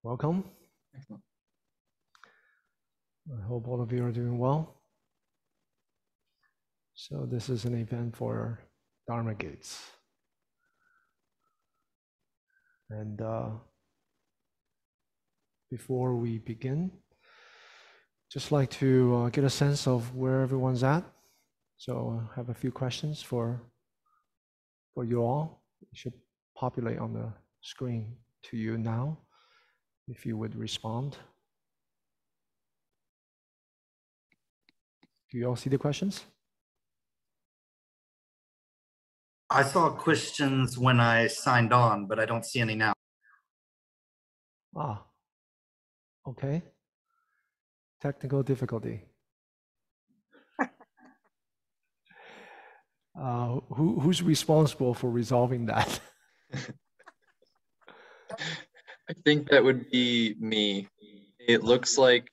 Welcome. Excellent. I hope all of you are doing well. So this is an event for Dharma Gates. And before we begin, just like to get a sense of where everyone's at. So I have a few questions for you all. It should populate on the screen to you now, if you would respond. Do you all see the questions? I saw questions when I signed on, but I don't see any now. Ah, okay. Technical difficulty. Who's responsible for resolving that? I think that would be me. It looks like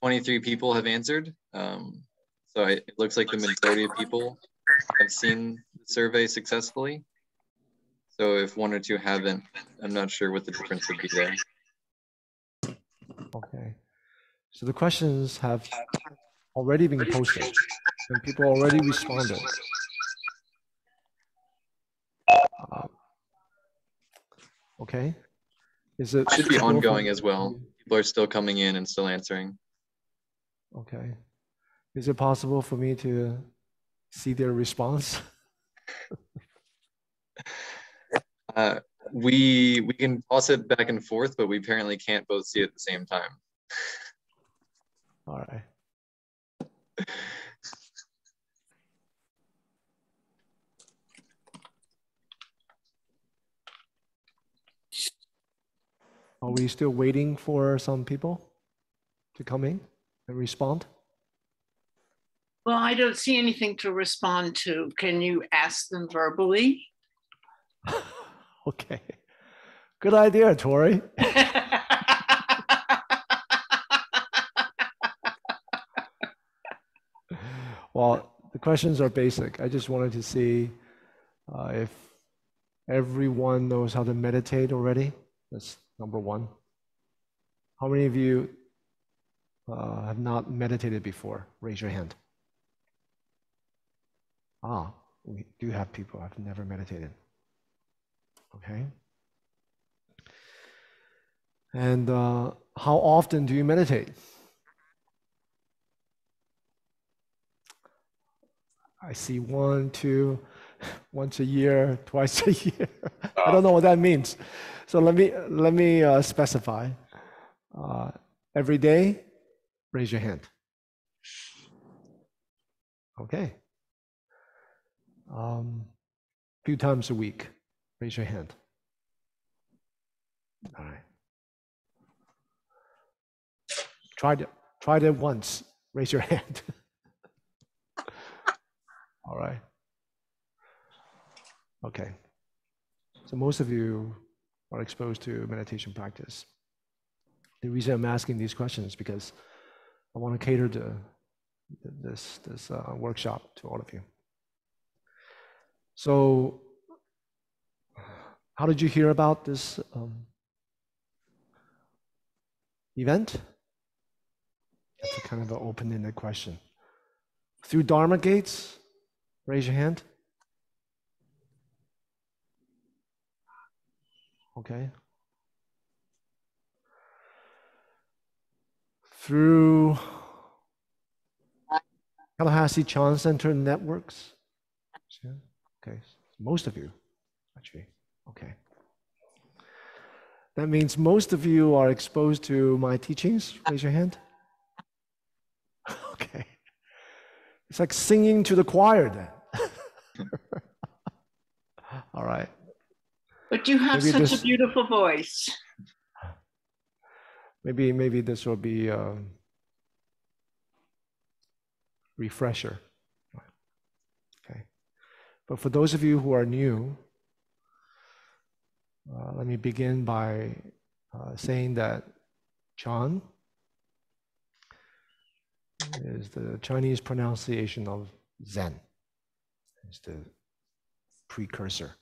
23 people have answered. So it looks like the majority of people have seen the survey successfully. So if one or two haven't, I'm not sure what the difference would be there. Okay. So the questions have already been posted and people already responded. Okay. Is it should be ongoing as well? People are still coming in and still answering. Okay. Is it possible for me to see their response? We can toss it back and forth, but we apparently can't both see it at the same time. All right. Are we still waiting for some people to come in and respond? Well, I don't see anything to respond to. Can you ask them verbally? Okay. Good idea, Tori. Well, the questions are basic. I just wanted to see if everyone knows how to meditate already. That's number one. How many of you have not meditated before? Raise your hand. Ah, we do have people who have never meditated. Okay. And how often do you meditate? I see one, two, once a year, twice a year. I don't know what that means. So let me specify. Every day, raise your hand. Okay. Few times a week, raise your hand. All right. Tried it once, raise your hand. All right. Okay. So most of you are exposed to meditation practice. The reason I'm asking these questions is because I want to cater to this workshop to all of you. So how did you hear about this event? That's a kind of an open-ended question. Through Dharma Gates? Raise your hand. Okay. Through Tallahassee Chan Center networks? Okay, most of you, actually. Okay. That means most of you are exposed to my teachings. Raise your hand. Okay. It's like singing to the choir then. All right. But you have such a beautiful voice. Maybe this will be a refresher. Okay. But for those of you who are new, let me begin by saying that Chan is the Chinese pronunciation of Zen is the precursor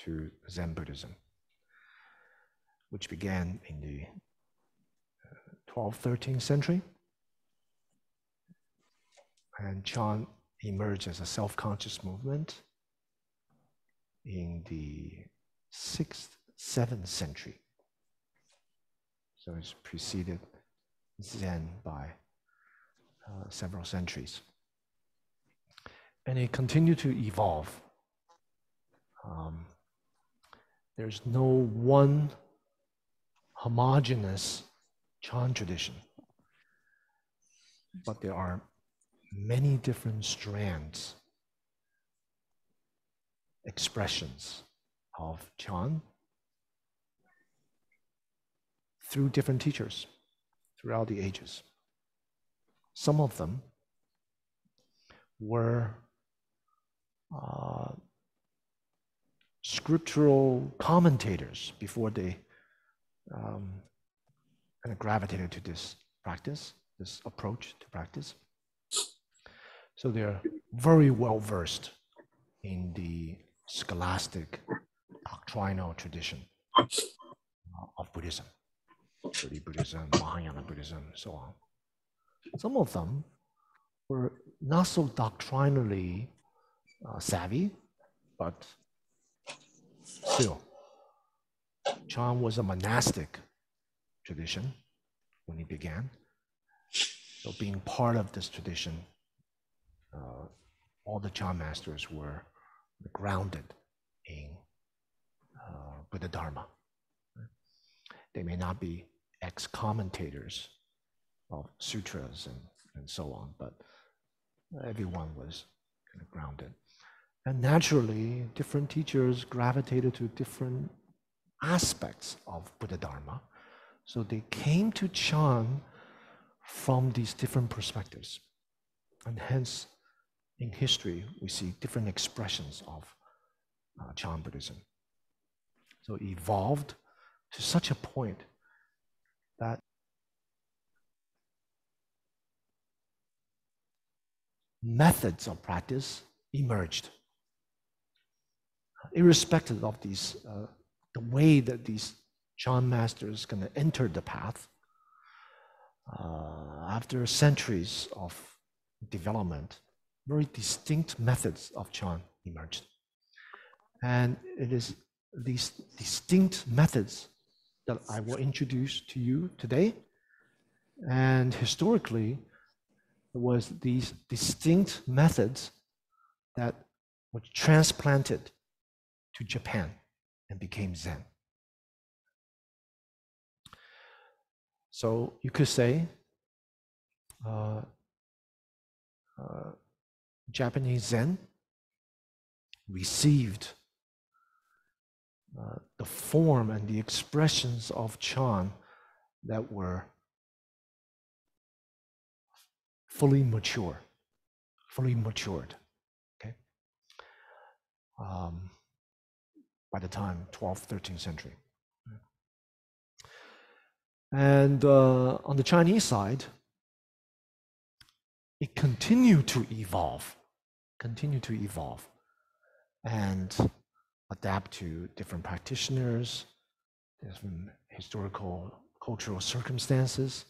to Zen Buddhism, which began in the 12th, 13th century. And Chan emerged as a self-conscious movement in the 6th, 7th century. So it's preceded Zen by several centuries. And it continued to evolve. There's no one homogeneous Chan tradition, but there are many different strands, expressions of Chan through different teachers throughout the ages. Some of them were scriptural commentators before they kind of gravitated to this practice, this approach to practice. So they're very well versed in the scholastic doctrinal tradition of Buddhism, Vedic Buddhism, Mahayana Buddhism, so on. Some of them were not so doctrinally savvy, but still, Chan was a monastic tradition when he began. So being part of this tradition, all the Chan masters were grounded in Buddha Dharma. They may not be ex-commentators of sutras and so on, but everyone was kind of grounded. And naturally, different teachers gravitated to different aspects of Buddha Dharma. So they came to Chan from these different perspectives. And hence, in history, we see different expressions of Chan Buddhism. So it evolved to such a point that methods of practice emerged, irrespective of these, the way that these Chan masters kind of entered the path. After centuries of development, very distinct methods of Chan emerged. And it is these distinct methods that I will introduce to you today. And historically, it was these distinct methods that were transplanted to Japan and became Zen. So you could say Japanese Zen received the form and the expressions of Chan that were fully matured, okay? By the time 12th, 13th century. And on the Chinese side, it continued to evolve and adapt to different practitioners, different historical, cultural circumstances,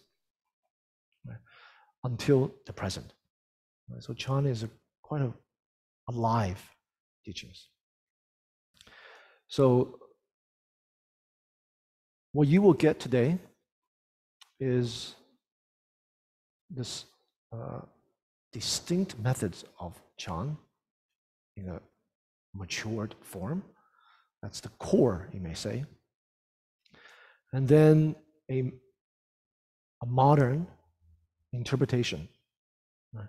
right, until the present. Right? So Chan is quite alive teachings. So what you will get today is this distinct methods of Chan in a matured form. That's the core, you may say. And then a modern interpretation, right?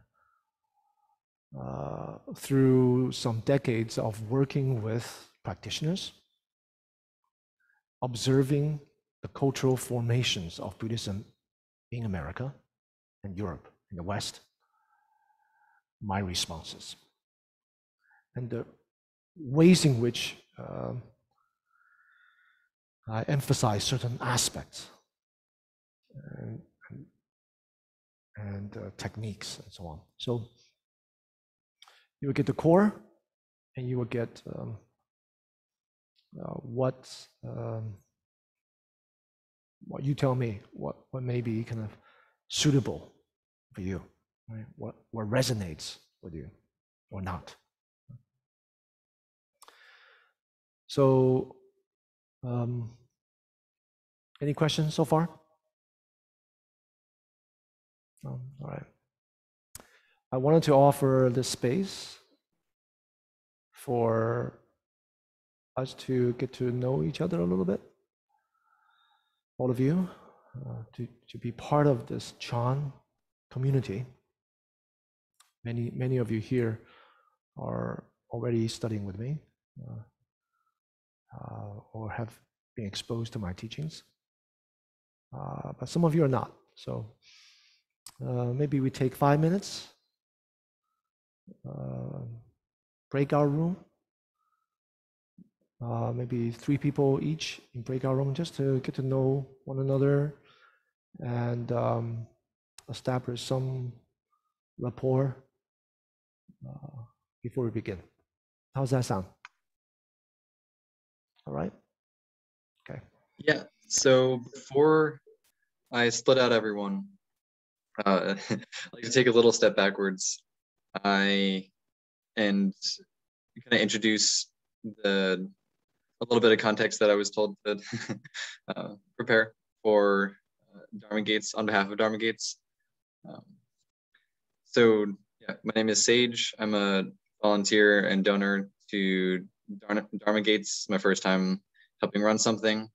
Through some decades of working with practitioners, observing the cultural formations of Buddhism in America and Europe, in the West, my responses. And the ways in which I emphasize certain aspects and techniques and so on. So you will get the core, and you will get what you tell me, what may be kind of suitable for you, right? What resonates with you or not. So, any questions so far? All right. I wanted to offer this space for us to get to know each other a little bit, all of you, to be part of this Chan community. Many of you here are already studying with me or have been exposed to my teachings, but some of you are not. So maybe we take 5 minutes, breakout room, maybe 3 people each in breakout room, just to get to know one another and establish some rapport before we begin. How's that sound? All right. Okay. Yeah. So before I split out everyone, I'd like to take a little step backwards. And kind of introduce a little bit of context that I was told to prepare for Dharma Gates on behalf of Dharma Gates. So yeah, my name is Sage. I'm a volunteer and donor to Dharma Gates. My first time helping run something.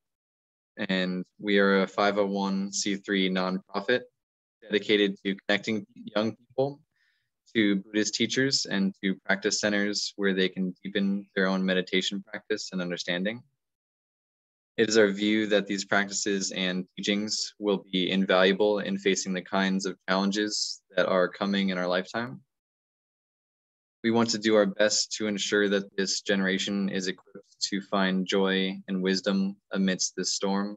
And we are a 501c3 nonprofit dedicated to connecting young people to Buddhist teachers and to practice centers where they can deepen their own meditation practice and understanding. It is our view that these practices and teachings will be invaluable in facing the kinds of challenges that are coming in our lifetime. We want to do our best to ensure that this generation is equipped to find joy and wisdom amidst this storm,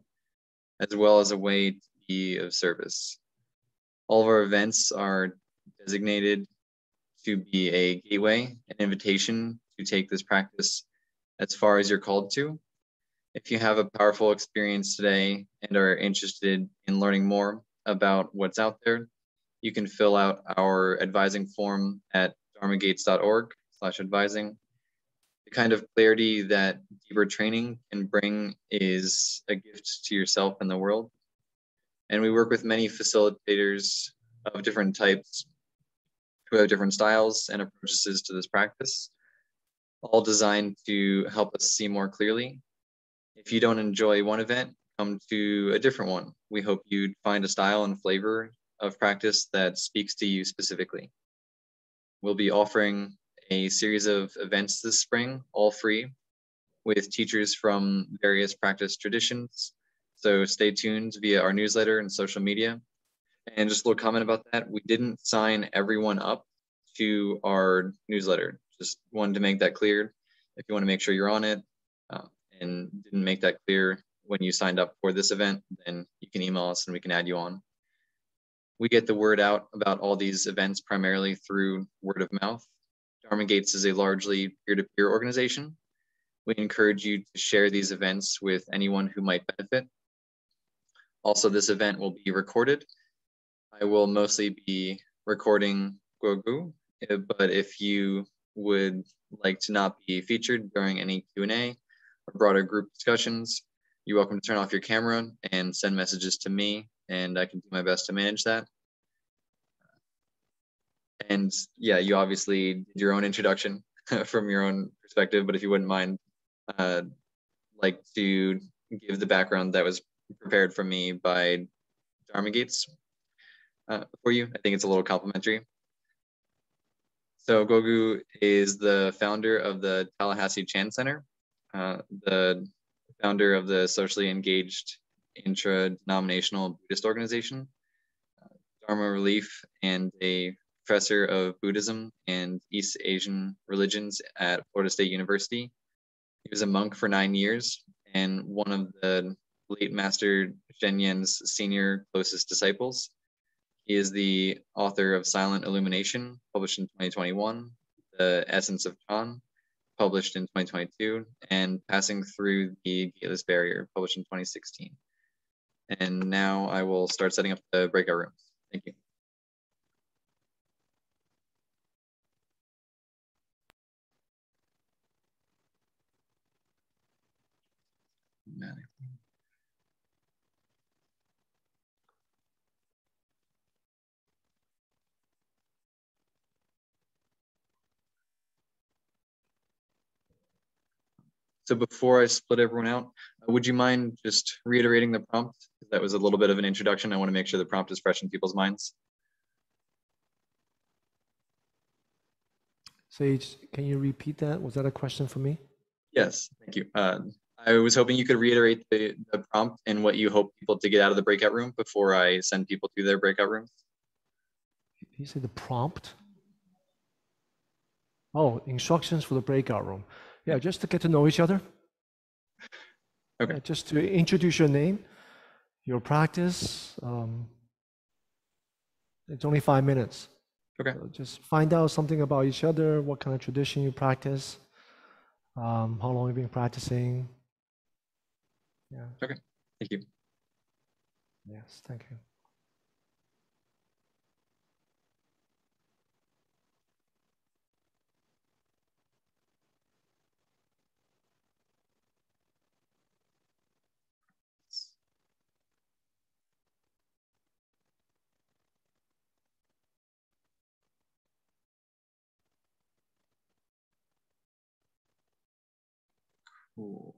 as well as a way to be of service. All of our events are designated to be a gateway, an invitation to take this practice as far as you're called to. If you have a powerful experience today and are interested in learning more about what's out there, you can fill out our advising form at dharmagates.org/advising. The kind of clarity that deeper training can bring is a gift to yourself and the world. And we work with many facilitators of different types who have different styles and approaches to this practice, all designed to help us see more clearly. If you don't enjoy one event, come to a different one. We hope you'd find a style and flavor of practice that speaks to you specifically. We'll be offering a series of events this spring, all free, with teachers from various practice traditions. So stay tuned via our newsletter and social media. And just a little comment about that, we didn't sign everyone up to our newsletter. Just wanted to make that clear. If you want to make sure you're on it and didn't make that clear when you signed up for this event, then you can email us and we can add you on. We get the word out about all these events primarily through word of mouth. Dharma Gates is a largely peer-to-peer organization. We encourage you to share these events with anyone who might benefit. Also, this event will be recorded. I will mostly be recording Gogu, but if you would like to not be featured during any Q&A or broader group discussions, you're welcome to turn off your camera and send messages to me, and I can do my best to manage that. And yeah, you obviously did your own introduction from your own perspective, but if you wouldn't mind, like to give the background that was prepared for me by Dharma Gates for you. I think it's a little complimentary. So Gogu is the founder of the Tallahassee Chan Center, the founder of the socially engaged intra-denominational Buddhist organization, Dharma Relief, and a professor of Buddhism and East Asian religions at Florida State University. He was a monk for 9 years and one of the late Master Zhenyan's senior closest disciples. He is the author of Silent Illumination, published in 2021, The Essence of Chan, published in 2022, and Passing Through the Gateless Barrier, published in 2016. And now I will start setting up the breakout rooms. Thank you. So before I split everyone out, would you mind just reiterating the prompt? That was a little bit of an introduction. I want to make sure the prompt is fresh in people's minds. Sage, can you repeat that? Was that a question for me? Yes, thank you. I was hoping you could reiterate the prompt and what you hope people to get out of the breakout room before I send people to their breakout rooms. You say the prompt? Oh, instructions for the breakout room. Yeah, just to get to know each other. Okay. Yeah, just to introduce your name, your practice. It's only 5 minutes. Okay. So just find out something about each other, what kind of tradition you practice, how long you've been practicing. Yeah. Okay. Thank you. Yes, thank you. Cool.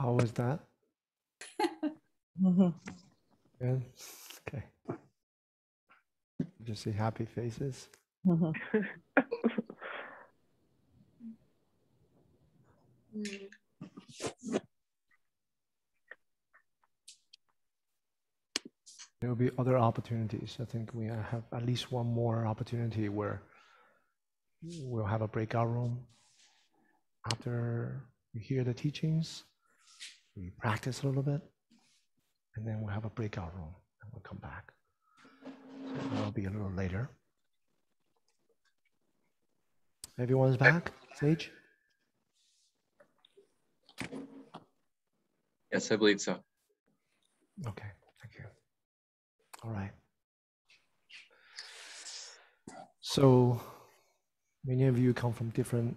How was that? Mhm. Good. Okay. Just see happy faces. Mhm. There will be other opportunities. I think we have at least one more opportunity where we'll have a breakout room after we hear the teachings. We practice a little bit, and then we'll have a breakout room, and we'll come back. So that'll be a little later. Everyone's back, Sage? Yes, I believe so. Okay, thank you. All right. So many of you come from different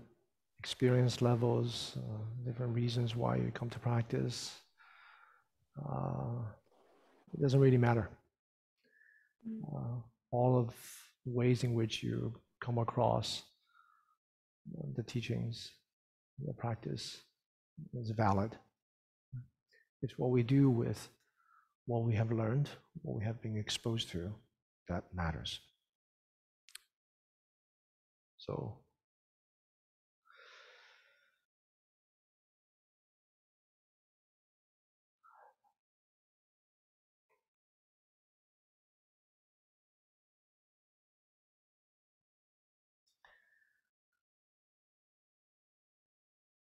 experience levels, different reasons why you come to practice. It doesn't really matter. All of the ways in which you come across the teachings, the practice is valid. It's what we do with what we have learned, what we have been exposed to, that matters. So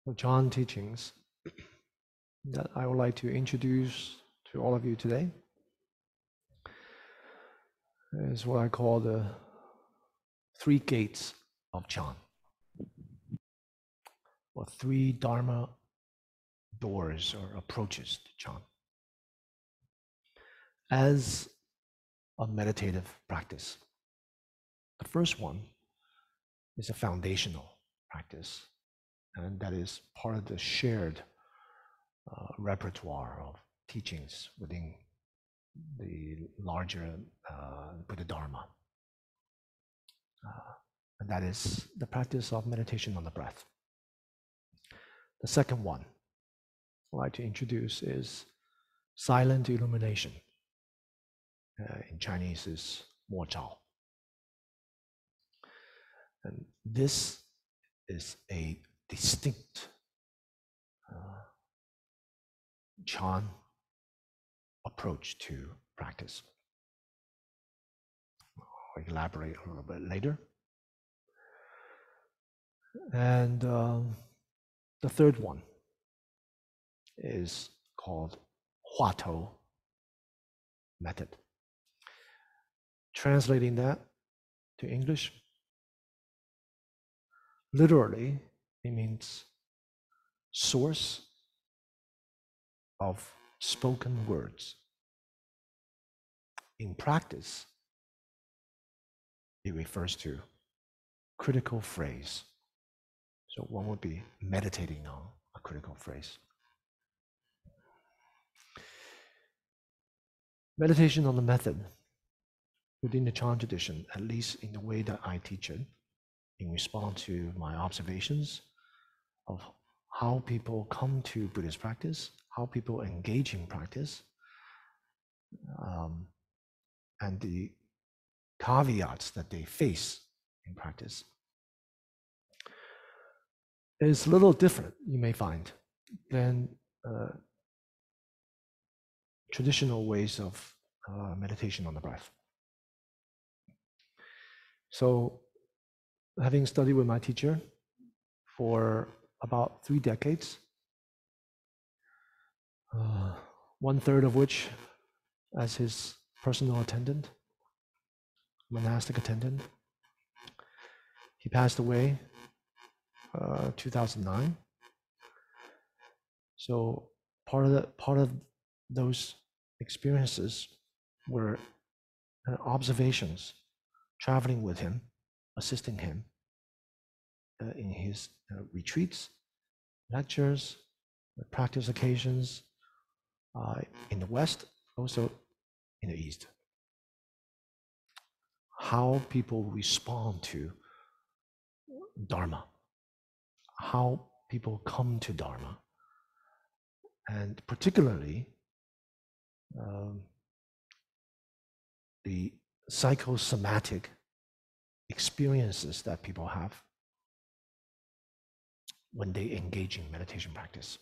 the Chan teachings that I would like to introduce to all of you today is what I call the 3 gates of Chan, or 3 Dharma doors or approaches to Chan. As a meditative practice, the first one is a foundational practice, and that is part of the shared repertoire of teachings within the larger Buddha Dharma. And that is the practice of meditation on the breath. The second one I'd like to introduce is silent illumination. In Chinese is Mo Zhao. And this is a distinct Chan approach to practice. I'll elaborate a little bit later. And the third one is called Huatto method. Translating that to English, literally, it means source of spoken words. In practice, it refers to critical phrase. So one would be meditating on a critical phrase. Meditation on the method within the Chan tradition, at least in the way that I teach it, in response to my observations of how people come to Buddhist practice, how people engage in practice, and the caveats that they face in practice, is a little different, you may find, than traditional ways of meditation on the breath. So, having studied with my teacher for about 3 decades, 1/3 of which as his personal attendant, monastic attendant. He passed away 2009. So part of those experiences were observations, traveling with him, assisting him in his retreats, lectures, practice occasions in the West, also in the East. How people respond to Dharma, how people come to Dharma, and particularly the psychosomatic experiences that people have when they engage in meditation practice.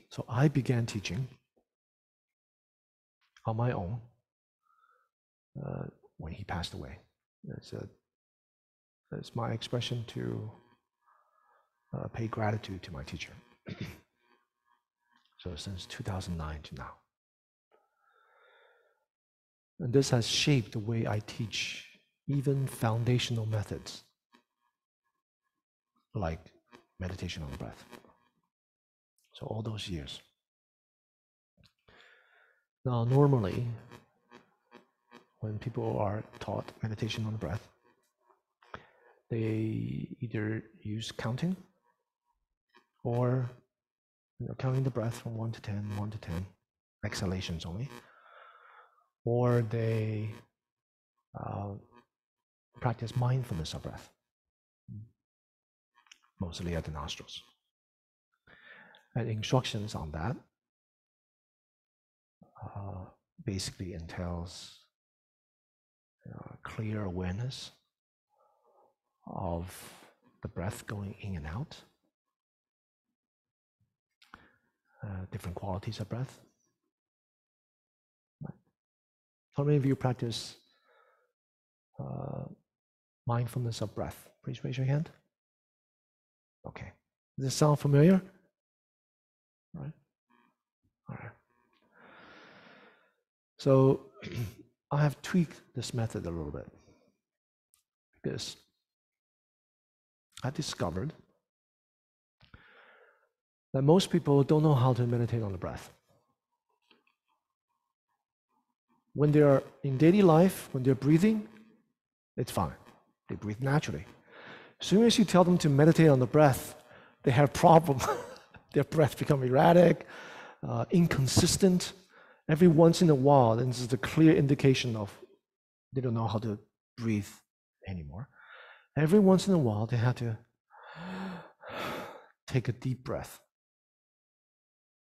So I began teaching on my own when he passed away. It's my expression to pay gratitude to my teacher. So since 2009 to now. And this has shaped the way I teach even foundational methods like meditation on the breath. So all those years. Now, normally, when people are taught meditation on the breath, they either use counting or counting the breath from 1 to 10, 1 to 10, exhalations only, or they practice mindfulness of breath, mostly at the nostrils. And instructions on that basically entails clear awareness of the breath going in and out, different qualities of breath. How many of you practice mindfulness of breath? Please raise your hand. Okay. Does this sound familiar? Right. All right. So I have tweaked this method a little bit because I discovered that most people don't know how to meditate on the breath. When they are in daily life, when they're breathing, it's fine. They breathe naturally. As soon as you tell them to meditate on the breath, they have a problem. Their breath becomes erratic, inconsistent. Every once in a while, and this is a clear indication of they don't know how to breathe anymore. Every once in a while, they have to take a deep breath.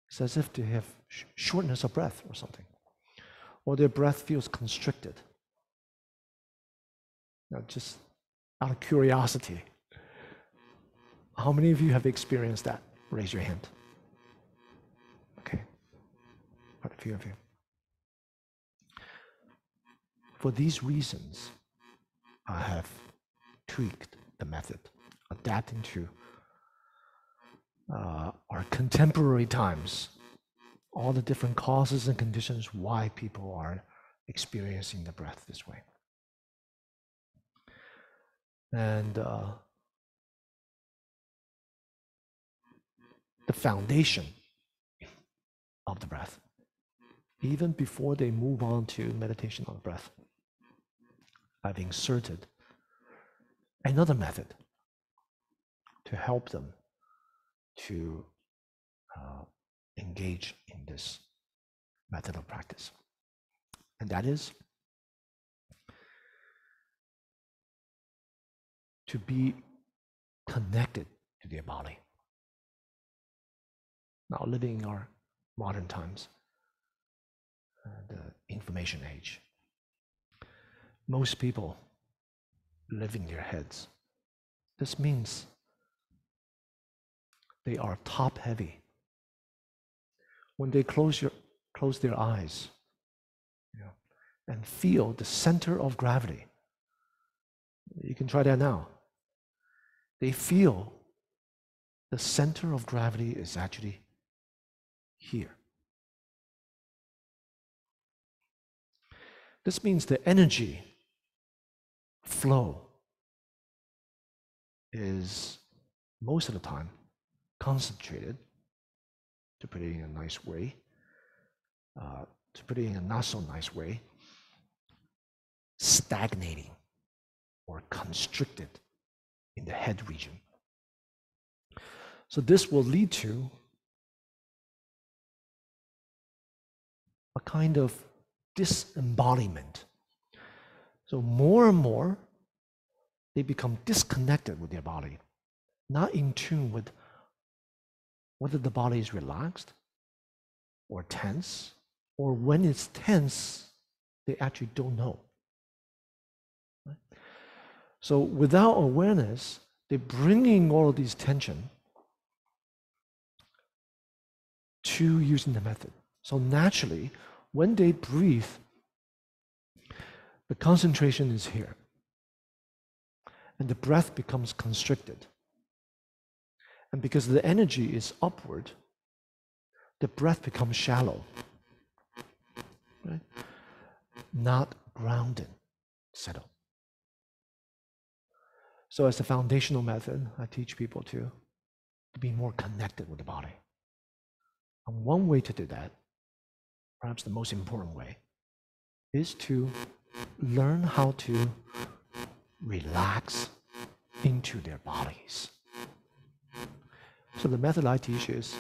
It's as if they have shortness of breath or something, or their breath feels constricted. Now, just out of curiosity, how many of you have experienced that? Raise your hand. Okay, quite a few of you. For these reasons, I have tweaked the method, adapting to our contemporary times, all the different causes and conditions why people are experiencing the breath this way. And the foundation of the breath, even before they move on to meditation on the breath, I've inserted another method to help them to engage in this method of practice. And that is to be connected to their body. Now, living in our modern times, the information age, most people live in their heads. This means they are top heavy. When they close their eyes, and feel the center of gravity, you can try that now. They feel the center of gravity is actually here. This means the energy flow is most of the time concentrated, to put it in a nice way, to put it in a not so nice way, stagnating or constricted in the head region. So this will lead to a kind of disembodiment. So more and more, they become disconnected with their body, not in tune with whether the body is relaxed or tense, or when it's tense, they actually don't know. Right? So without awareness, they're bringing all of these tension to using the method. So naturally, when they breathe, the concentration is here, and the breath becomes constricted. And because the energy is upward, the breath becomes shallow, right? Not grounded, settled. So as a foundational method, I teach people to be more connected with the body. And one way to do that, perhaps the most important way, is to learn how to relax into their bodies. So the method I teach is,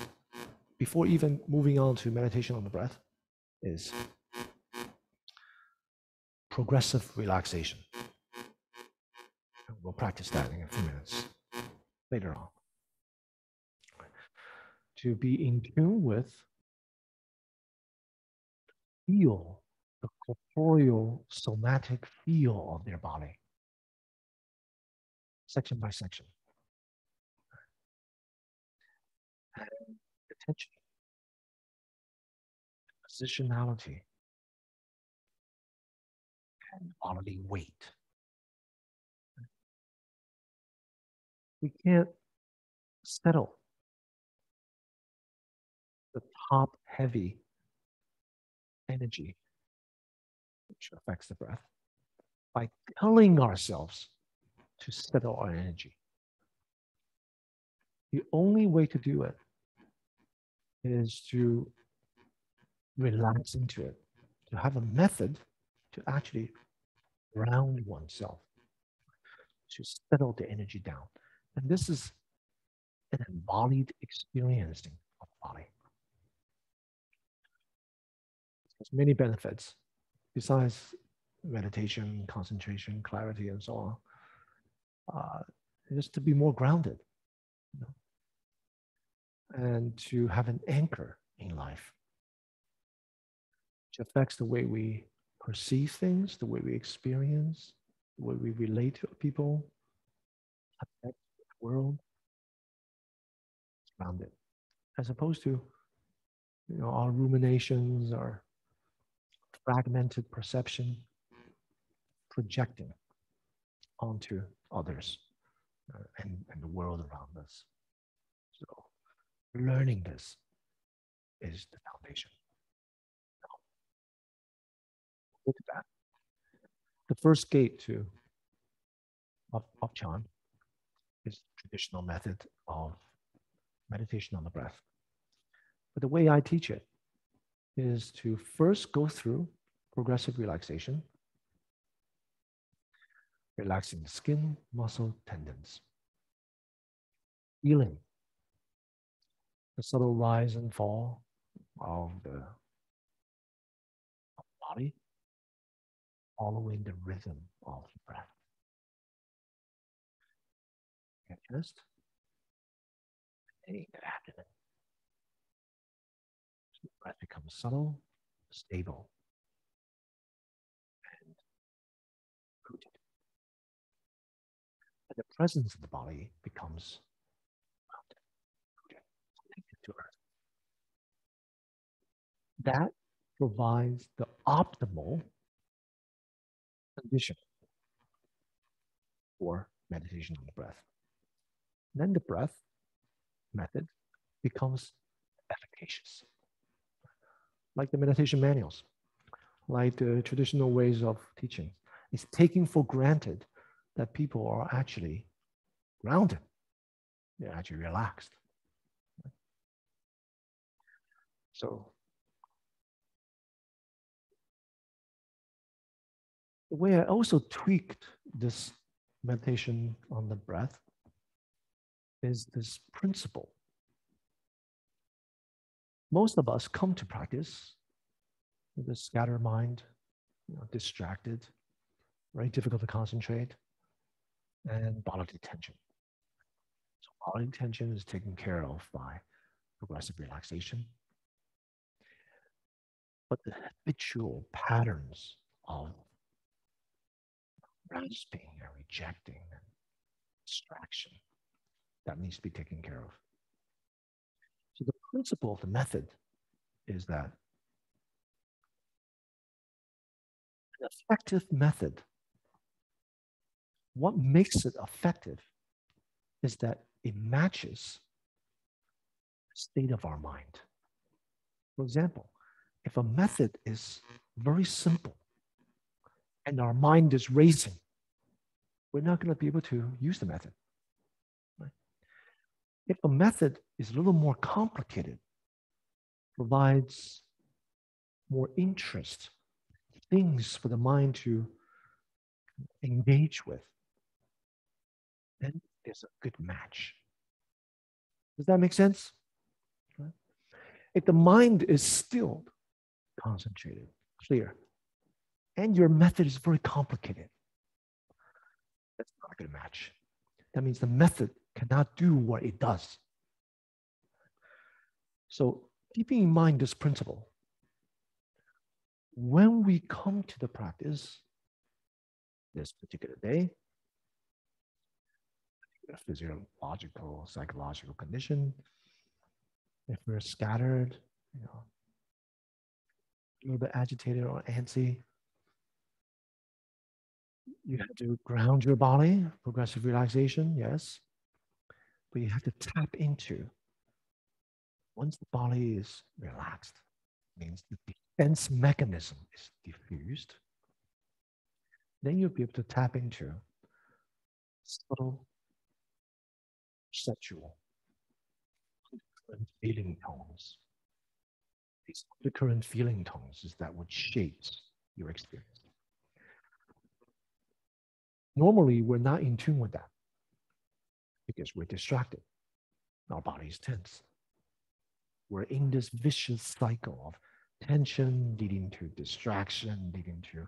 before even moving on to meditation on the breath, is progressive relaxation. We'll practice that in a few minutes later on. To be in tune with, feel the corporeal, somatic feel of their body, section by section. And attention, positionality, and bodily weight. We can't settle the top heavy energy, which affects the breath, by telling ourselves to settle our energy. The only way to do it is to relax into it, to have a method to actually ground oneself, to settle the energy down. And this is an embodied experiencing of the body. There's many benefits besides meditation, concentration, clarity, and so on. Just to be more grounded, and to have an anchor in life, which affects the way we perceive things, the way we experience, the way we relate to people, affect the world. It's grounded, as opposed to our ruminations, our fragmented perception, projecting onto others and the world around us. So learning this is the foundation. Look at that. The first gate of Chan is the traditional method of meditation on the breath. But the way I teach it is to first go through progressive relaxation, relaxing the skin, muscle, tendons, feeling the subtle rise and fall of the body, following the rhythm of the breath. Get chest, and the abdomen. So the breath becomes subtle, stable, and rooted. And the presence of the body becomes grounded, rooted, connected to earth. That provides the optimal condition for meditation on the breath. Then the breath method becomes efficacious. Like the meditation manuals, like the traditional ways of teaching. It's taking for granted that people are actually grounded. They're actually relaxed. So the way I also tweaked this meditation on the breath is this principle. Most of us come to practice with a scattered mind, distracted, very difficult to concentrate, and bodily tension. So bodily tension is taken care of by progressive relaxation. But the habitual patterns of grasping and rejecting and distraction, that needs to be taken care of. So the principle of the method is that an effective method, what makes it effective is that it matches the state of our mind. For example, if a method is very simple and our mind is racing, we're not going to be able to use the method. Right? If a method is a little more complicated, provides more interest, things for the mind to engage with, then there's a good match. Does that make sense? Right? If the mind is stilled, concentrated, clear, and your method is very complicated, that's not a good match. That means the method cannot do what it does. So keeping in mind this principle, when we come to the practice this particular day, a physiological, psychological condition, if we're scattered, a little bit agitated or antsy, you have to ground your body, progressive relaxation, yes. But you have to tap into, once the body is relaxed, means the defense mechanism is diffused, then you'll be able to tap into subtle, perceptual, undercurrent feeling tones. These undercurrent feeling tones is that what shapes your experience. Normally, we're not in tune with that because we're distracted. Our body is tense. We're in this vicious cycle of tension leading to distraction, leading to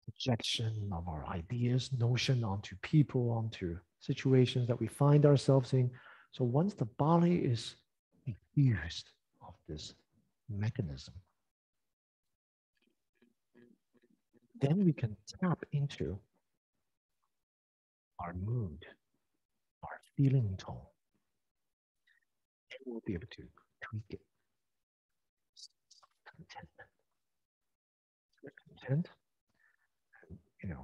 projection of our ideas, notion onto people, onto situations that we find ourselves in. So once the body is diffused of this mechanism, then we can tap into our mood, our feeling tone, and we'll be able to tweak it. Contentment. We're content. And,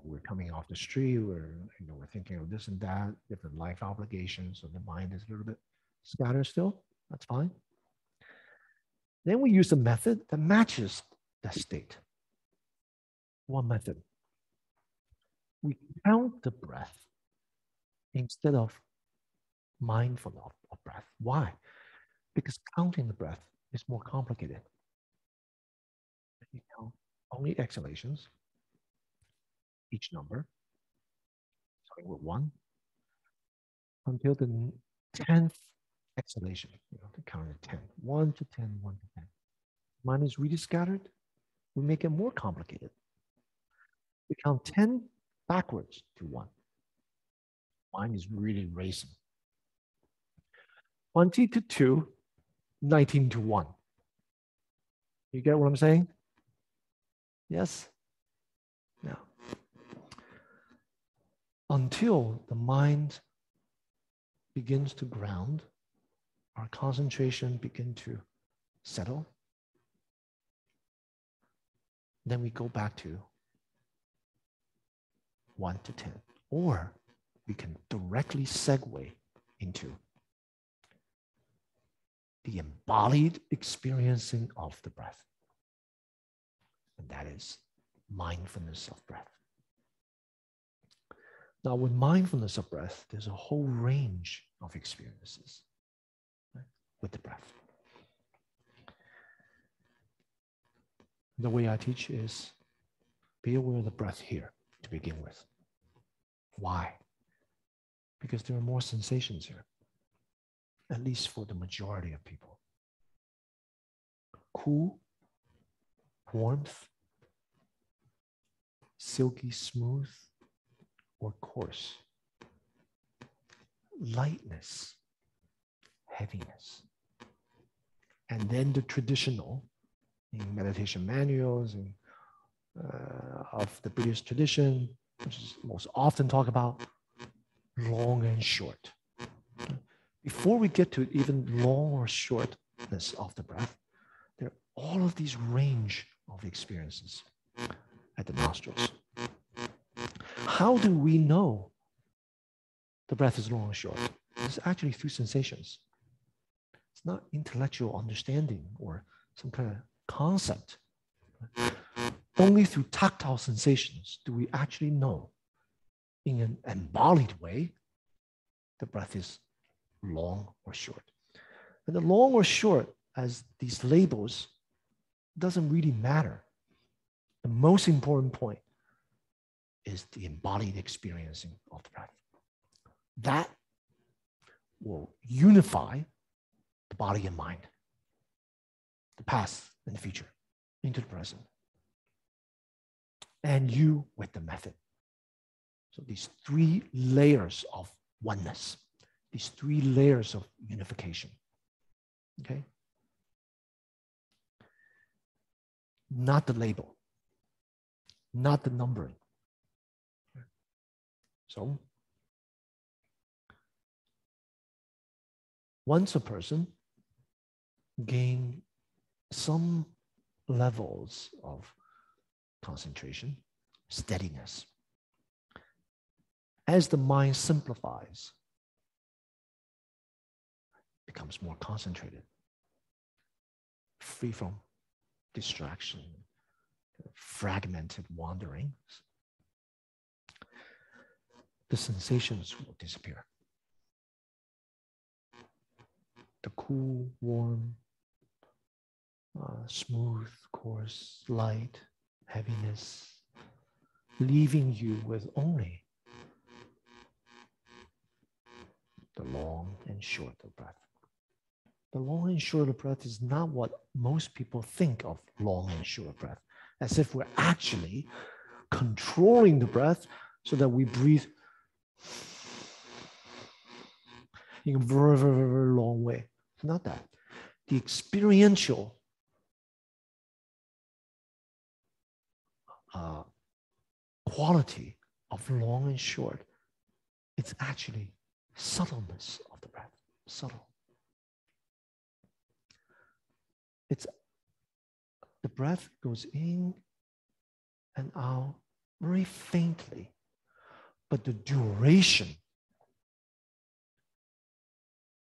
we're coming off the street, we're thinking of this and that, different life obligations, so the mind is a little bit scattered still. That's fine. Then we use a method that matches that state. One method. We count the breath instead of mindful of breath. Why? Because counting the breath is more complicated. You count only exhalations, each number, starting with 1, until the 10th exhalation, to count to 10. 1 to 10, 1 to 10. Mind is really scattered. We make it more complicated. We count 10 backwards to 1. Mind is really racing. 20 to 2, 19 to 1. You get what I'm saying? Yes? Now, until the mind begins to ground, our concentration begins to settle, then we go back to 1 to 10. Or we can directly segue into the embodied experiencing of the breath. And that is mindfulness of breath. Now, with mindfulness of breath, there's a whole range of experiences, right, with the breath. The way I teach is be aware of the breath here to begin with. Why? Because there are more sensations here, at least for the majority of people. Cool, warmth, silky smooth, or coarse. Lightness, heaviness. And then the traditional in meditation manuals and of the Buddhist tradition, which is most often talked about, long and short. Before we get to even long or shortness of the breath, there are all of these range of experiences at the nostrils. How do we know the breath is long or short? It's actually through sensations. It's not intellectual understanding or some kind of concept. Only through tactile sensations do we actually know in an embodied way the breath is long or short. And the long or short, as these labels, doesn't really matter. The most important point is the embodied experiencing of the breath. That will unify the body and mind, the past and the future, into the present. And you with the method. So these three layers of oneness, these three layers of unification. Okay? Not the label, not the numbering. So, once a person gains some levels of concentration, steadiness, as the mind simplifies, becomes more concentrated, free from distraction, fragmented wanderings, the sensations will disappear. The cool, warm, smooth, coarse, light, heaviness, leaving you with only the long and short of breath. The long and short of breath is not what most people think of long and short breath, as if we're actually controlling the breath so that we breathe in a very, very, very long way. It's not that. The experiential quality of long and short, it's actually subtleness of the breath, subtle. It's the breath goes in and out very faintly, but the duration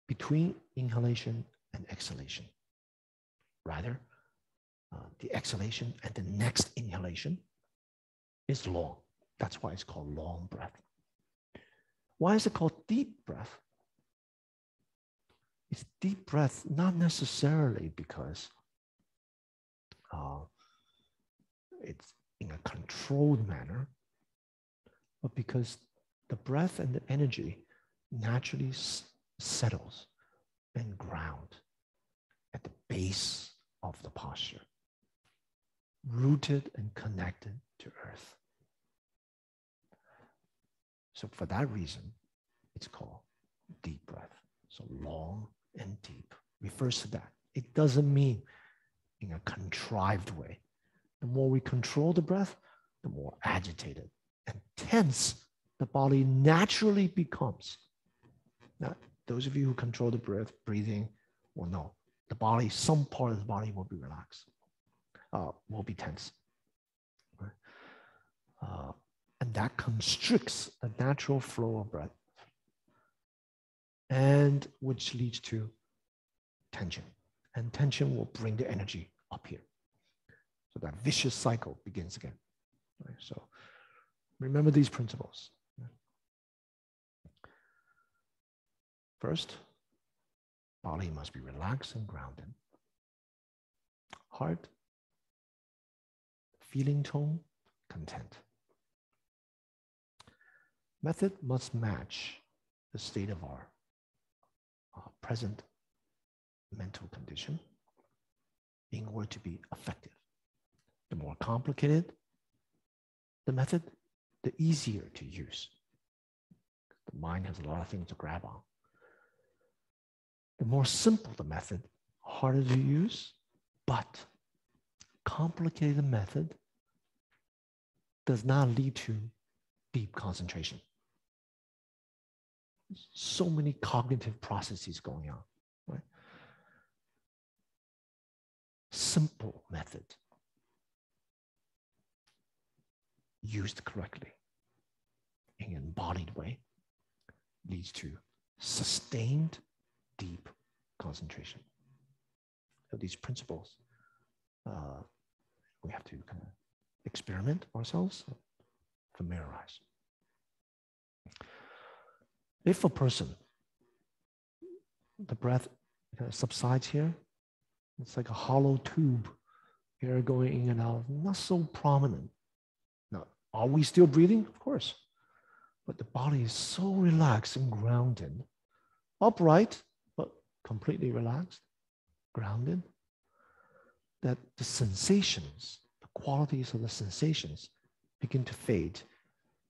between inhalation and exhalation, rather, the exhalation and the next inhalation is long. That's why it's called long breath. Why is it called deep breath? It's deep breath not necessarily because it's in a controlled manner, but because the breath and the energy naturally settles and ground at the base of the posture, rooted and connected to earth. So for that reason, it's called deep breath. So long and deep refers to that. It doesn't mean in a contrived way. The more we control the breath, the more agitated and tense the body naturally becomes. Now, those of you who control the breath, breathing, will know the body, some part of the body will be relaxed, will be tense. Right? And that constricts the natural flow of breath, and which leads to tension. And tension will bring the energy up here. So that vicious cycle begins again. Right? So remember these principles. First, body must be relaxed and grounded. Heart, feeling tone, content. Method must match the state of our present mental condition in order to be effective. The more complicated the method, the easier to use. The mind has a lot of things to grab on. The more simple the method, harder to use, but complicated method does not lead to deep concentration. So many cognitive processes going on, right? Simple method used correctly in an embodied way leads to sustained deep concentration. So these principles, we have to kind of experiment ourselves, familiarize. If a person, the breath subsides here, it's like a hollow tube, air going in and out, not so prominent. Now, are we still breathing? Of course. But the body is so relaxed and grounded, upright, but completely relaxed, grounded, that the sensations, the qualities of the sensations begin to fade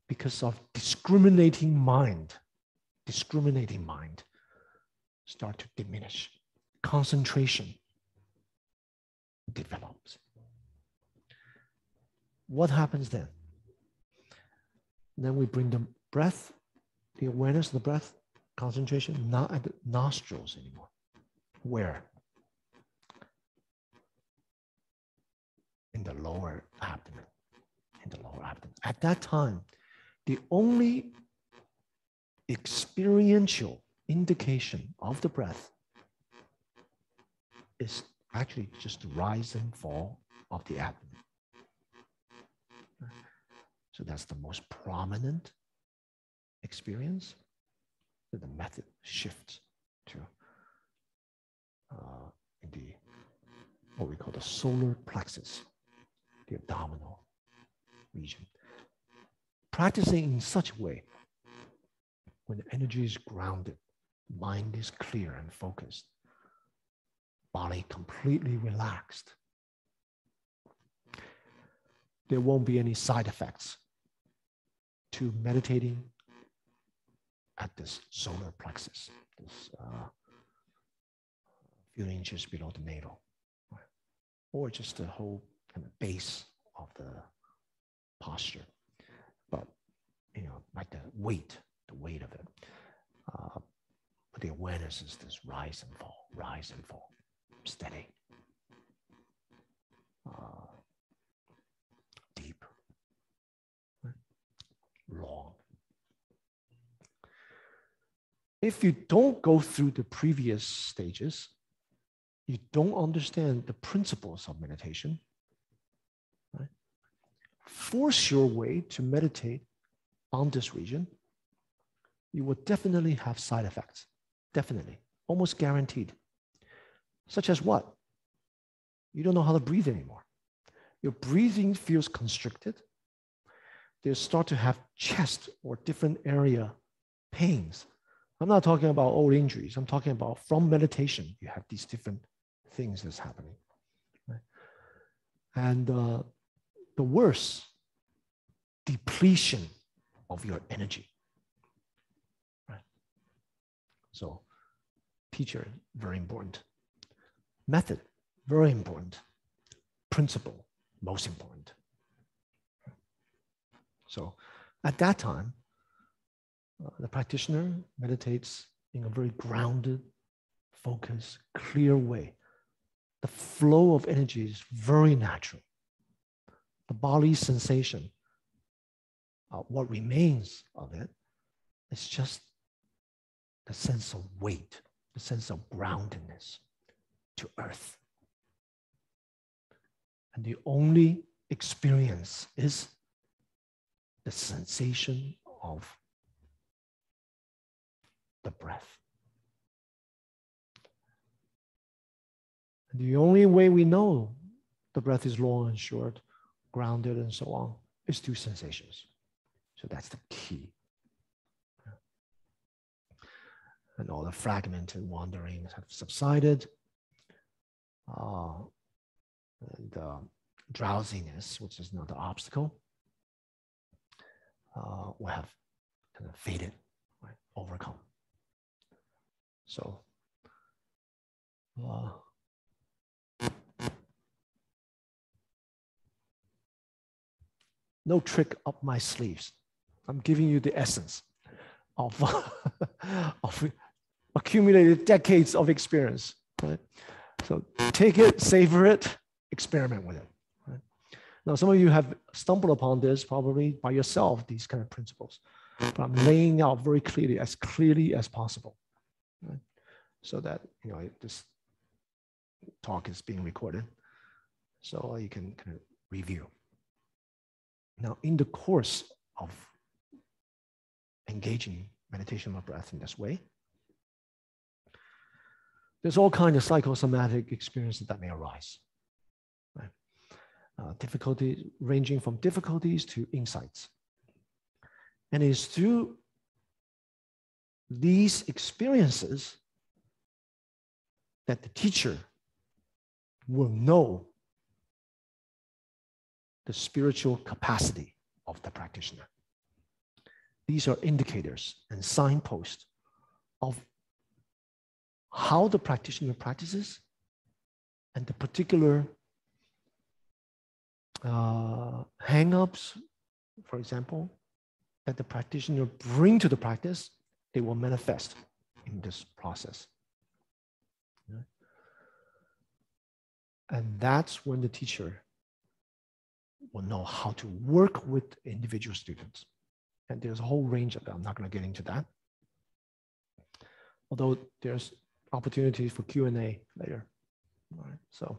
because of discriminating mind start to diminish. Concentration develops. What happens then? Then we bring the breath, the awareness of the breath, concentration, not at the nostrils anymore. Where? In the lower abdomen. In the lower abdomen. At that time, the only experiential indication of the breath is actually just the rise and fall of the abdomen. So that's the most prominent experience. So the method shifts to the what we call the solar plexus, the abdominal region. Practicing in such a way, when the energy is grounded, mind is clear and focused, body completely relaxed, there won't be any side effects to meditating at this solar plexus, this few inches below the navel, right? Or just the whole kind of base of the posture. But, like the weight of it. But the awareness is this rise and fall, steady, deep, right? Long. If you don't go through the previous stages, you don't understand the principles of meditation, right? Force your way to meditate on this region, you will definitely have side effects. Definitely, almost guaranteed. Such as what? You don't know how to breathe anymore. Your breathing feels constricted. You start to have chest or different area pains. I'm not talking about old injuries. I'm talking about from meditation, you have these different things that's happening. Right? And the worst, depletion of your energy. Right? So, teacher, very important. Method, very important. Principle, most important. So, at that time, the practitioner meditates in a very grounded, focused, clear way. The flow of energy is very natural. The body's sensation, what remains of it is just the sense of weight, the sense of groundedness to earth. And the only experience is the sensation of the breath. And the only way we know the breath is long and short, grounded and so on, is through sensations. So that's the key. And all the fragmented wanderings have subsided. And drowsiness, which is not the obstacle, will have kind of faded, right? Overcome. So no trick up my sleeves. I'm giving you the essence of, of accumulated decades of experience. Right? So take it, savor it, experiment with it. Right? Now, some of you have stumbled upon this probably by yourself, these kind of principles. But I'm laying out very clearly as possible. Right? So that this talk is being recorded, so you can kind of review. Now, in the course of engaging meditation of breath in this way, there's all kinds of psychosomatic experiences that may arise. Right? Difficulties ranging from difficulties to insights. And it's through these experiences that the teacher will know the spiritual capacity of the practitioner. These are indicators and signposts of how the practitioner practices and the particular hang-ups, for example, that the practitioner bring to the practice, they will manifest in this process. Right? And that's when the teacher will know how to work with individual students. And there's a whole range of them. I'm not going to get into that. Although there's opportunities for Q&A later. All right, so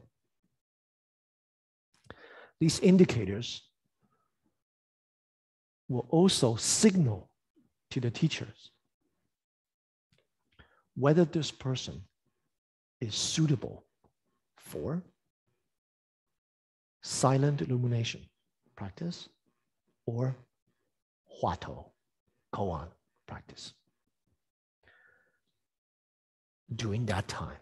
these indicators will also signal to the teachers whether this person is suitable for silent illumination practice or Huatto, koan practice during that time.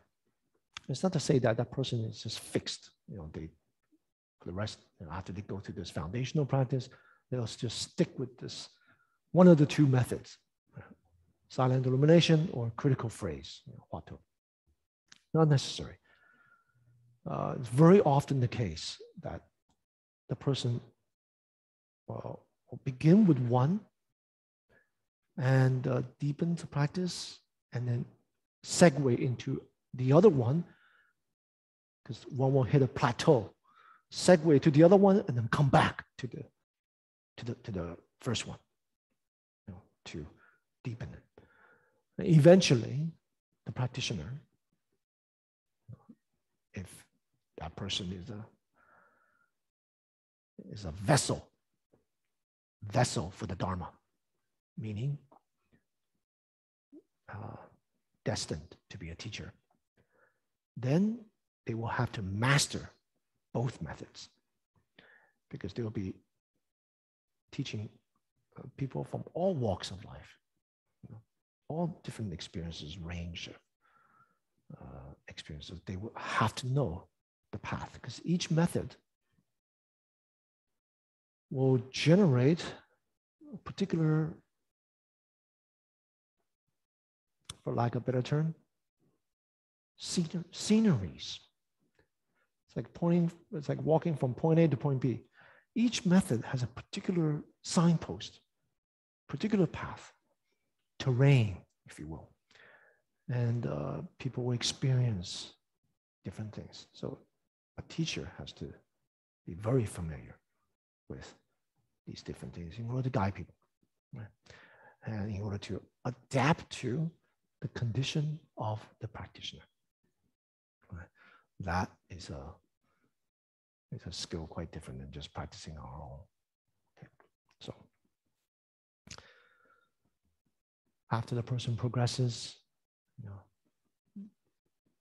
It's not to say that that person is just fixed. They, for the rest, after they go through this foundational practice, they'll just stick with this one of the two methods, silent illumination or critical phrase, Huatto. Not necessary. It's very often the case that the person will begin with one and deepen the practice and then segue into the other one, because one will hit a plateau, segue to the other one and then come back to the first one, to deepen it. And eventually, the practitioner, if that person is a vessel for the Dharma, meaning destined to be a teacher, then they will have to master both methods, because they will be teaching people from all walks of life, all different experiences, range of experiences. They will have to know the path, because each method will generate a particular, for lack of a better term, sceneries. It's like walking from point A to point B. Each method has a particular signpost, particular path, terrain, if you will. And people will experience different things. So a teacher has to be very familiar with these different things in order to guide people, right? And in order to adapt to the condition of the practitioner. Right? That is a skill quite different than just practicing our own. Okay. So after the person progresses,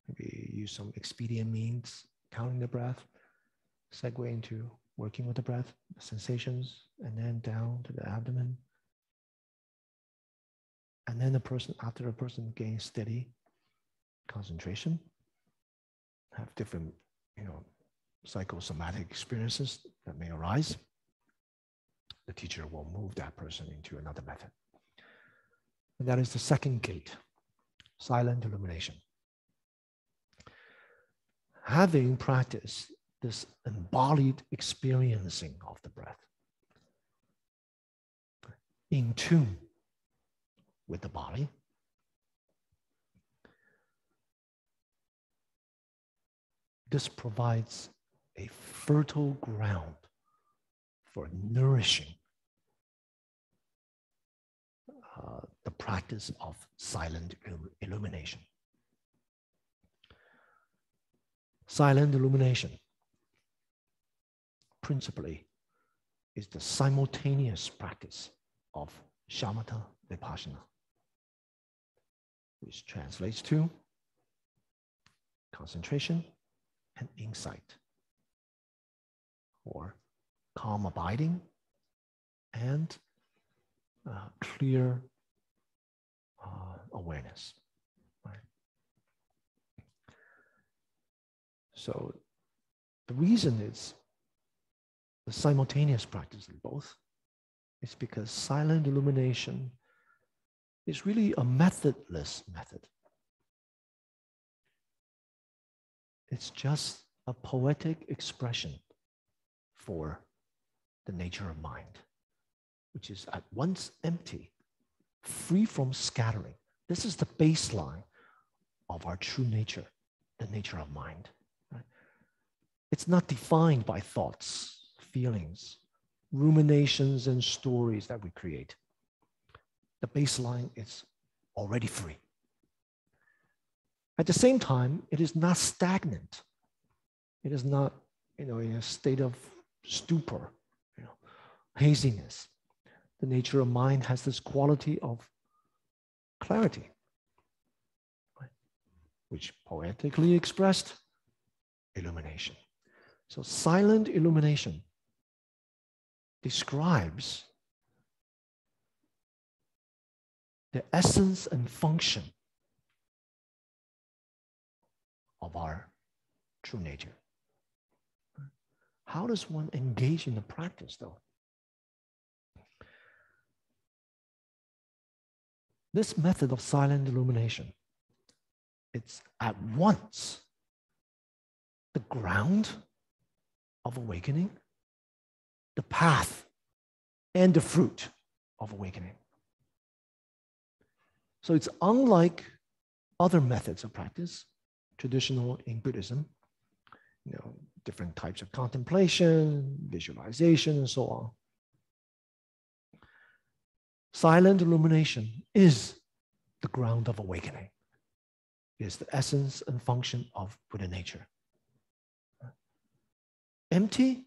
maybe use some expedient means, counting the breath, segue into working with the breath, the sensations, and then down to the abdomen. And then after the person gains steady concentration, have different, psychosomatic experiences that may arise, the teacher will move that person into another method. And that is the second gate, silent illumination. having practiced this embodied experiencing of the breath, in tune with the body, this provides a fertile ground for nourishing the practice of silent illumination. Silent illumination, principally, is the simultaneous practice of shamatha vipassana, which translates to concentration and insight, or calm abiding and clear awareness. Right? So the reason is the simultaneous practice in both is because silent illumination is really a methodless method. It's just a poetic expression for the nature of mind, which is at once empty, free from scattering. This is the baseline of our true nature, the nature of mind. Right? It's not defined by thoughts, feelings, ruminations, and stories that we create. The baseline is already free. At the same time, it is not stagnant. It is not, in a state of stupor, haziness. The nature of mind has this quality of clarity, right? Which poetically expressed illumination. So silent illumination describes the essence and function of our true nature. How does one engage in the practice, though? This method of silent illumination, it's at once the ground of awakening, the path, and the fruit of awakening. So it's unlike other methods of practice, traditional in Buddhism, different types of contemplation, visualization, and so on. Silent illumination is the ground of awakening. It is the essence and function of Buddha nature. Empty,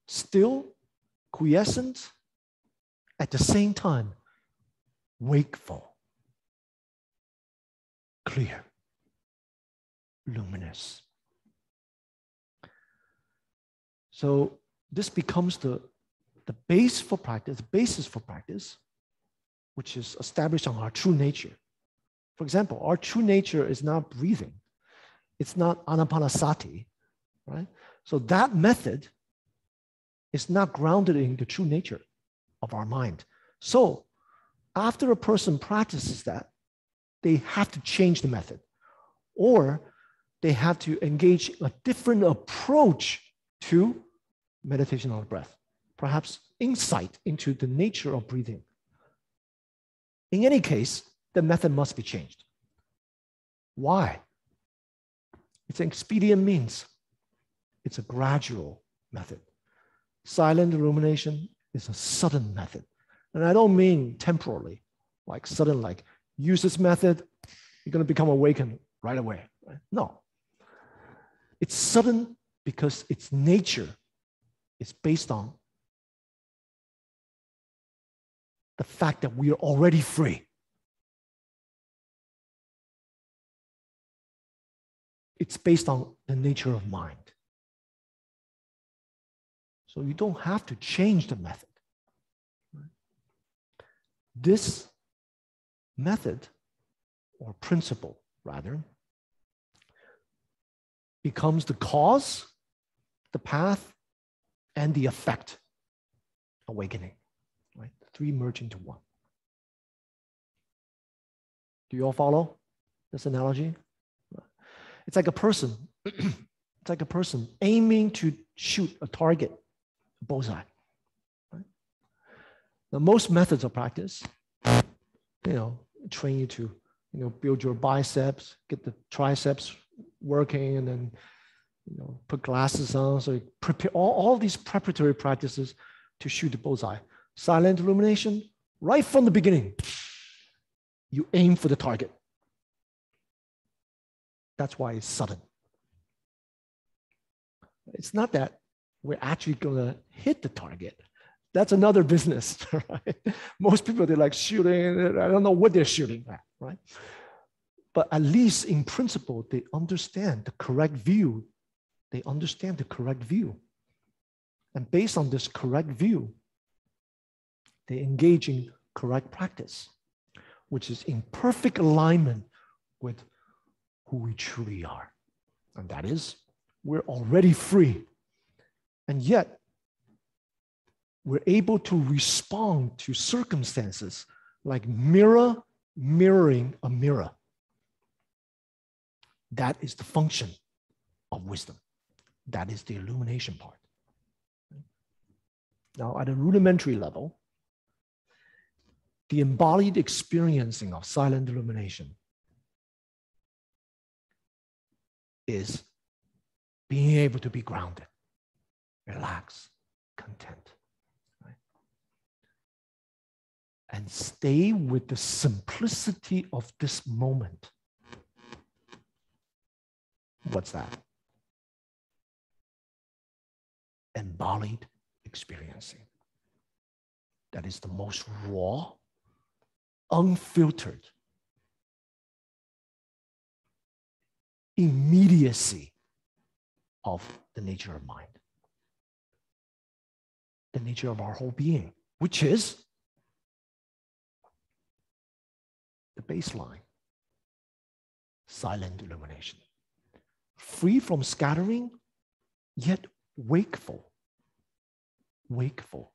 still, quiescent, at the same time, wakeful, clear, luminous. So this becomes the basis for practice, which is established on our true nature. For example, our true nature is not breathing. It's not anapanasati, right? So that method is not grounded in the true nature of our mind. So after a person practices that, they have to change the method, or they have to engage a different approach to meditation on the breath, perhaps insight into the nature of breathing. In any case, the method must be changed. Why? It's an expedient means. It's a gradual method. Silent illumination is a sudden method. And I don't mean temporally, like sudden, like use this method, you're going to become awakened right away. Right? No. It's sudden because its nature is based on the fact that we are already free. It's based on the nature of mind. So you don't have to change the method. This method, or principle rather, becomes the cause, the path, and the effect, awakening. Right? The three merge into one. Do you all follow this analogy? It's like a person It's like a person aiming to shoot a target, a bullseye. Right? Now, most methods of practice, train you to, build your biceps, get the triceps working, and then, put glasses on. So you prepare all these preparatory practices to shoot the bullseye. Silent illumination, right from the beginning, you aim for the target. That's why it's sudden. It's not that we're actually going to hit the target. That's another business, right? Most people, they're like shooting. I don't know what they're shooting at, right? But at least in principle, they understand the correct view. They understand the correct view. And based on this correct view, they engage in correct practice, which is in perfect alignment with who we truly are. And that is, we're already free. And yet, we're able to respond to circumstances like mirroring a mirror. That is the function of wisdom. That is the illumination part. Now, at a rudimentary level, the embodied experiencing of silent illumination is being able to be grounded, relaxed, content, right? And stay with the simplicity of this moment. What's that? Embodied experiencing. That is the most raw, unfiltered immediacy of the nature of mind, the nature of our whole being, which is the baseline, silent illumination, free from scattering, yet wakeful. Wakeful.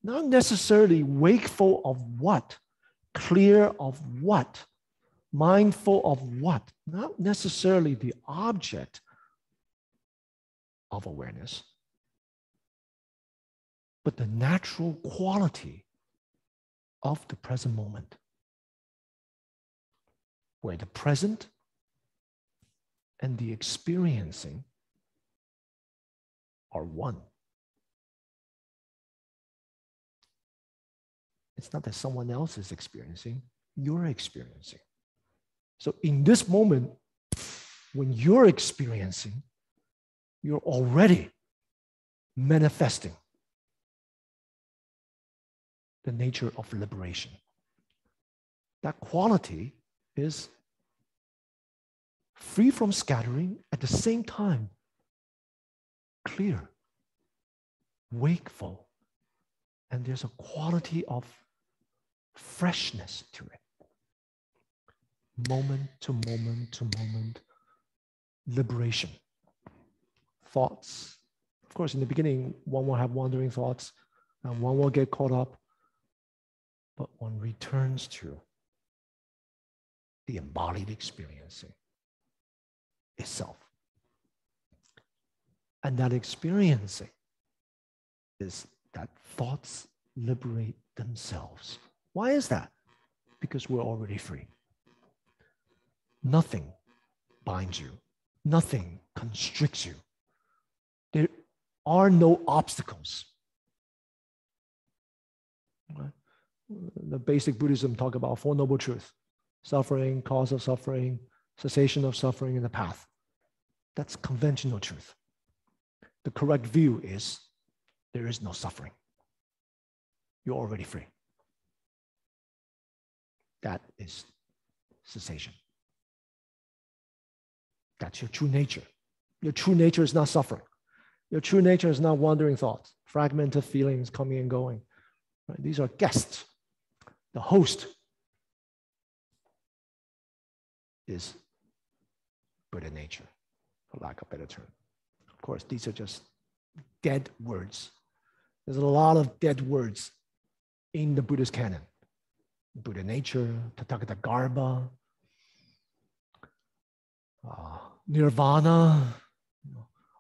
Not necessarily wakeful of what, clear of what, mindful of what, not necessarily the object of awareness, but the natural quality of the present moment, where the present and the experiencing are one. It's not that someone else is experiencing, you're experiencing. So in this moment, when you're experiencing, you're already manifesting the nature of liberation. That quality is free from scattering, at the same time, clear, wakeful, and there's a quality of freshness to it. Moment to moment to moment, liberation. Thoughts. Of course, in the beginning, one will have wandering thoughts, and one will get caught up, but one returns to the embodied experiencing itself. And that experiencing is that thoughts liberate themselves. Why is that? Because we're already free. Nothing binds you. Nothing constricts you. There are no obstacles. Right? The basic Buddhism talk about Four Noble Truths: suffering, cause of suffering, cessation of suffering, and the path. That's conventional truth. The correct view is there is no suffering. You're already free. That is cessation. That's your true nature. Your true nature is not suffering. Your true nature is not wandering thoughts, fragmented feelings coming and going. Right? These are guests. The host is Buddha nature, for lack of a better term. Of course, these are just dead words. There's a lot of dead words in the Buddhist canon. Buddha nature, Tathagata Garba, Nirvana,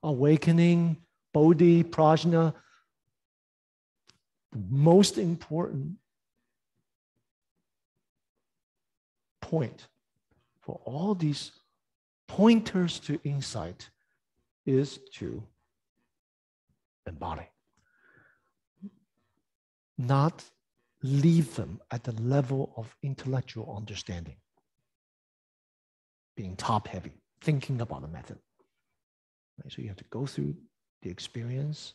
awakening, bodhi, prajna. The most important point for all these pointers to insight is to embody, not leave them at the level of intellectual understanding, being top heavy, thinking about the method. Right? So you have to go through the experience,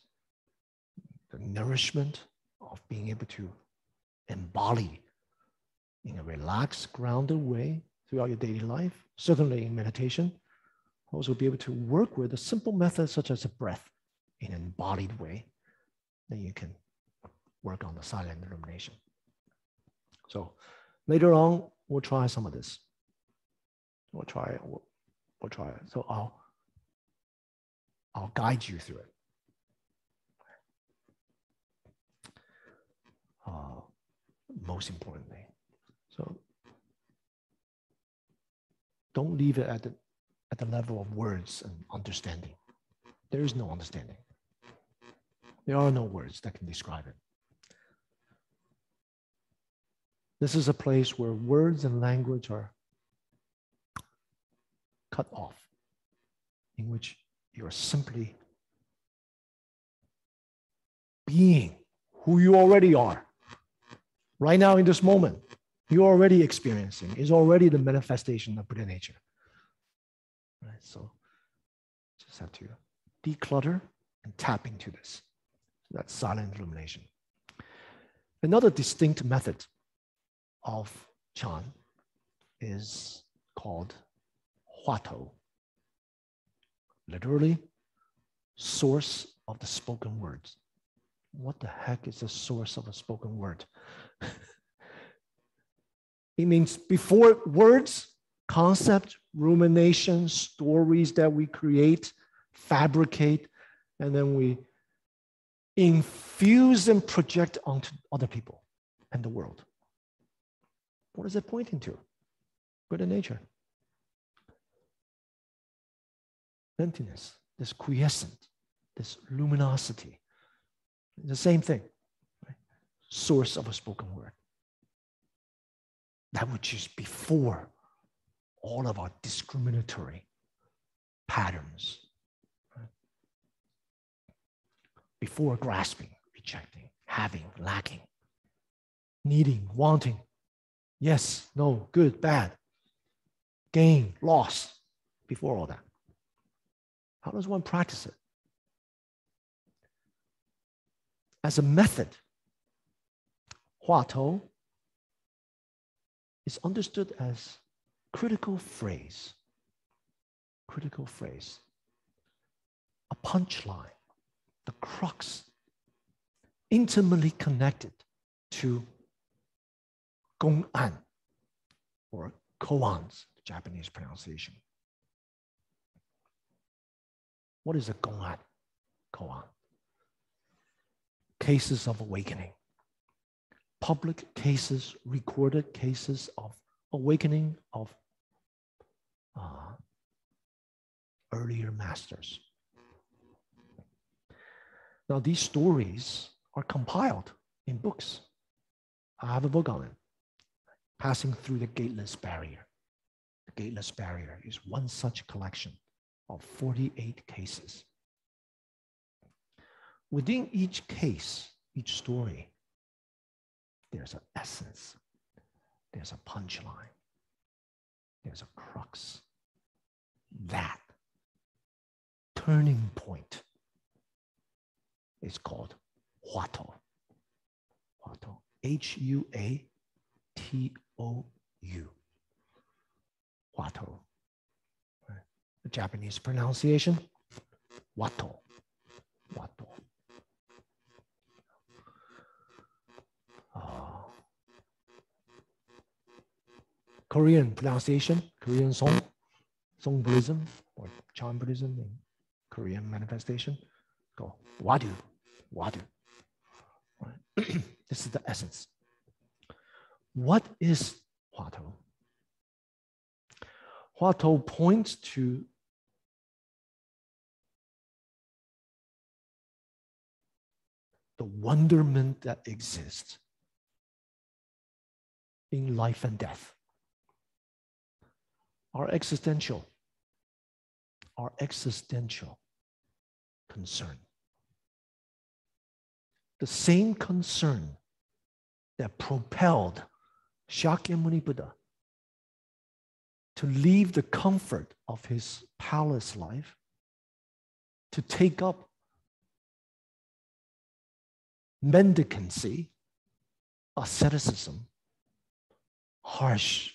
the nourishment of being able to embody in a relaxed, grounded way throughout your daily life, certainly in meditation. Also be able to work with a simple method such as a breath in an embodied way. Then you can work on the silent illumination. So later on, we'll try some of this. We'll try it. So I'll guide you through it. Most importantly. So don't leave it at the level of words and understanding. There is no understanding. There are no words that can describe it. This is a place where words and language are cut off, in which you're simply being who you already are. Right now in this moment, you're already experiencing, is already the manifestation of Buddha nature. Right? So just have to declutter and tap into this. That's silent illumination. Another distinct method of Chan is called Huatto. Literally, source of the spoken words. What the heck is the source of a spoken word? It means before words, concept, rumination, stories that we create, fabricate, and then we infuse and project onto other people and the world. What is it pointing to? Buddha nature. Emptiness, this quiescent, this luminosity. The same thing, right? Source of a spoken word. That which is before all of our discriminatory patterns. Right? Before grasping, rejecting, having, lacking, needing, wanting. Yes, no, good, bad, gain, loss, before all that. How does one practice it? As a method, Huatto is understood as critical phrase, a punchline, the crux, intimately connected to Gong'an or koan's Japanese pronunciation. What is a Gong'an? Koan. Cases of awakening. Public cases, recorded cases of awakening of earlier masters. Now, these stories are compiled in books. I have a book on it, Passing Through the Gateless Barrier. The Gateless Barrier is one such collection of 48 cases. Within each case, each story, there's an essence, there's a punchline, there's a crux. That turning point is called Huatto. Huatto. Huattou. Huatto. Right. The Japanese pronunciation, Huatto. Huatto. Korean pronunciation, Korean Song Buddhism or Chan Buddhism in Korean manifestation, go Wadu. Right. This is the essence. What is Huatto? Huatto points to the wonderment that exists in life and death, our existential concern. The same concern that propelled Shakyamuni Buddha to leave the comfort of his palace life to take up mendicancy, asceticism, harsh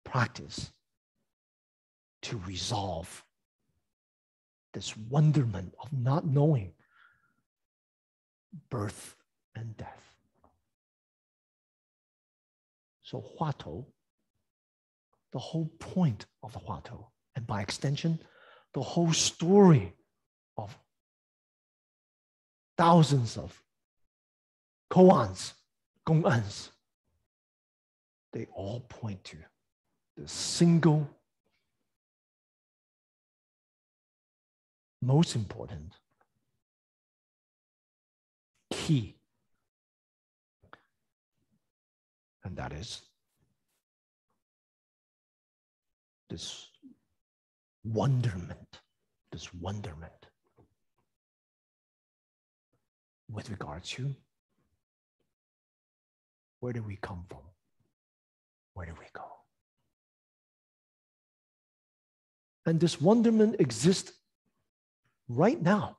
practice to resolve this wonderment of not knowing birth and death. So Huatto, the whole point of the Huatto, and by extension, the whole story of thousands of koans, gongans, they all point to the single most important key, and that is this wonderment with regard to where do we come from? Where do we go? And this wonderment exists right now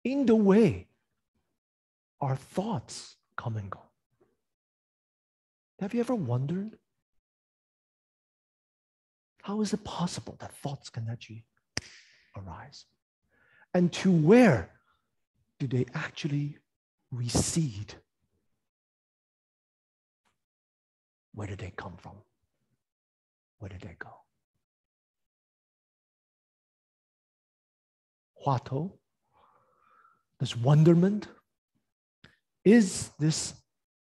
in the way our thoughts come and go. Have you ever wondered, how is it possible that thoughts can actually arise? And to where do they actually recede? Where did they come from? Where did they go? Huatto, this wonderment, is this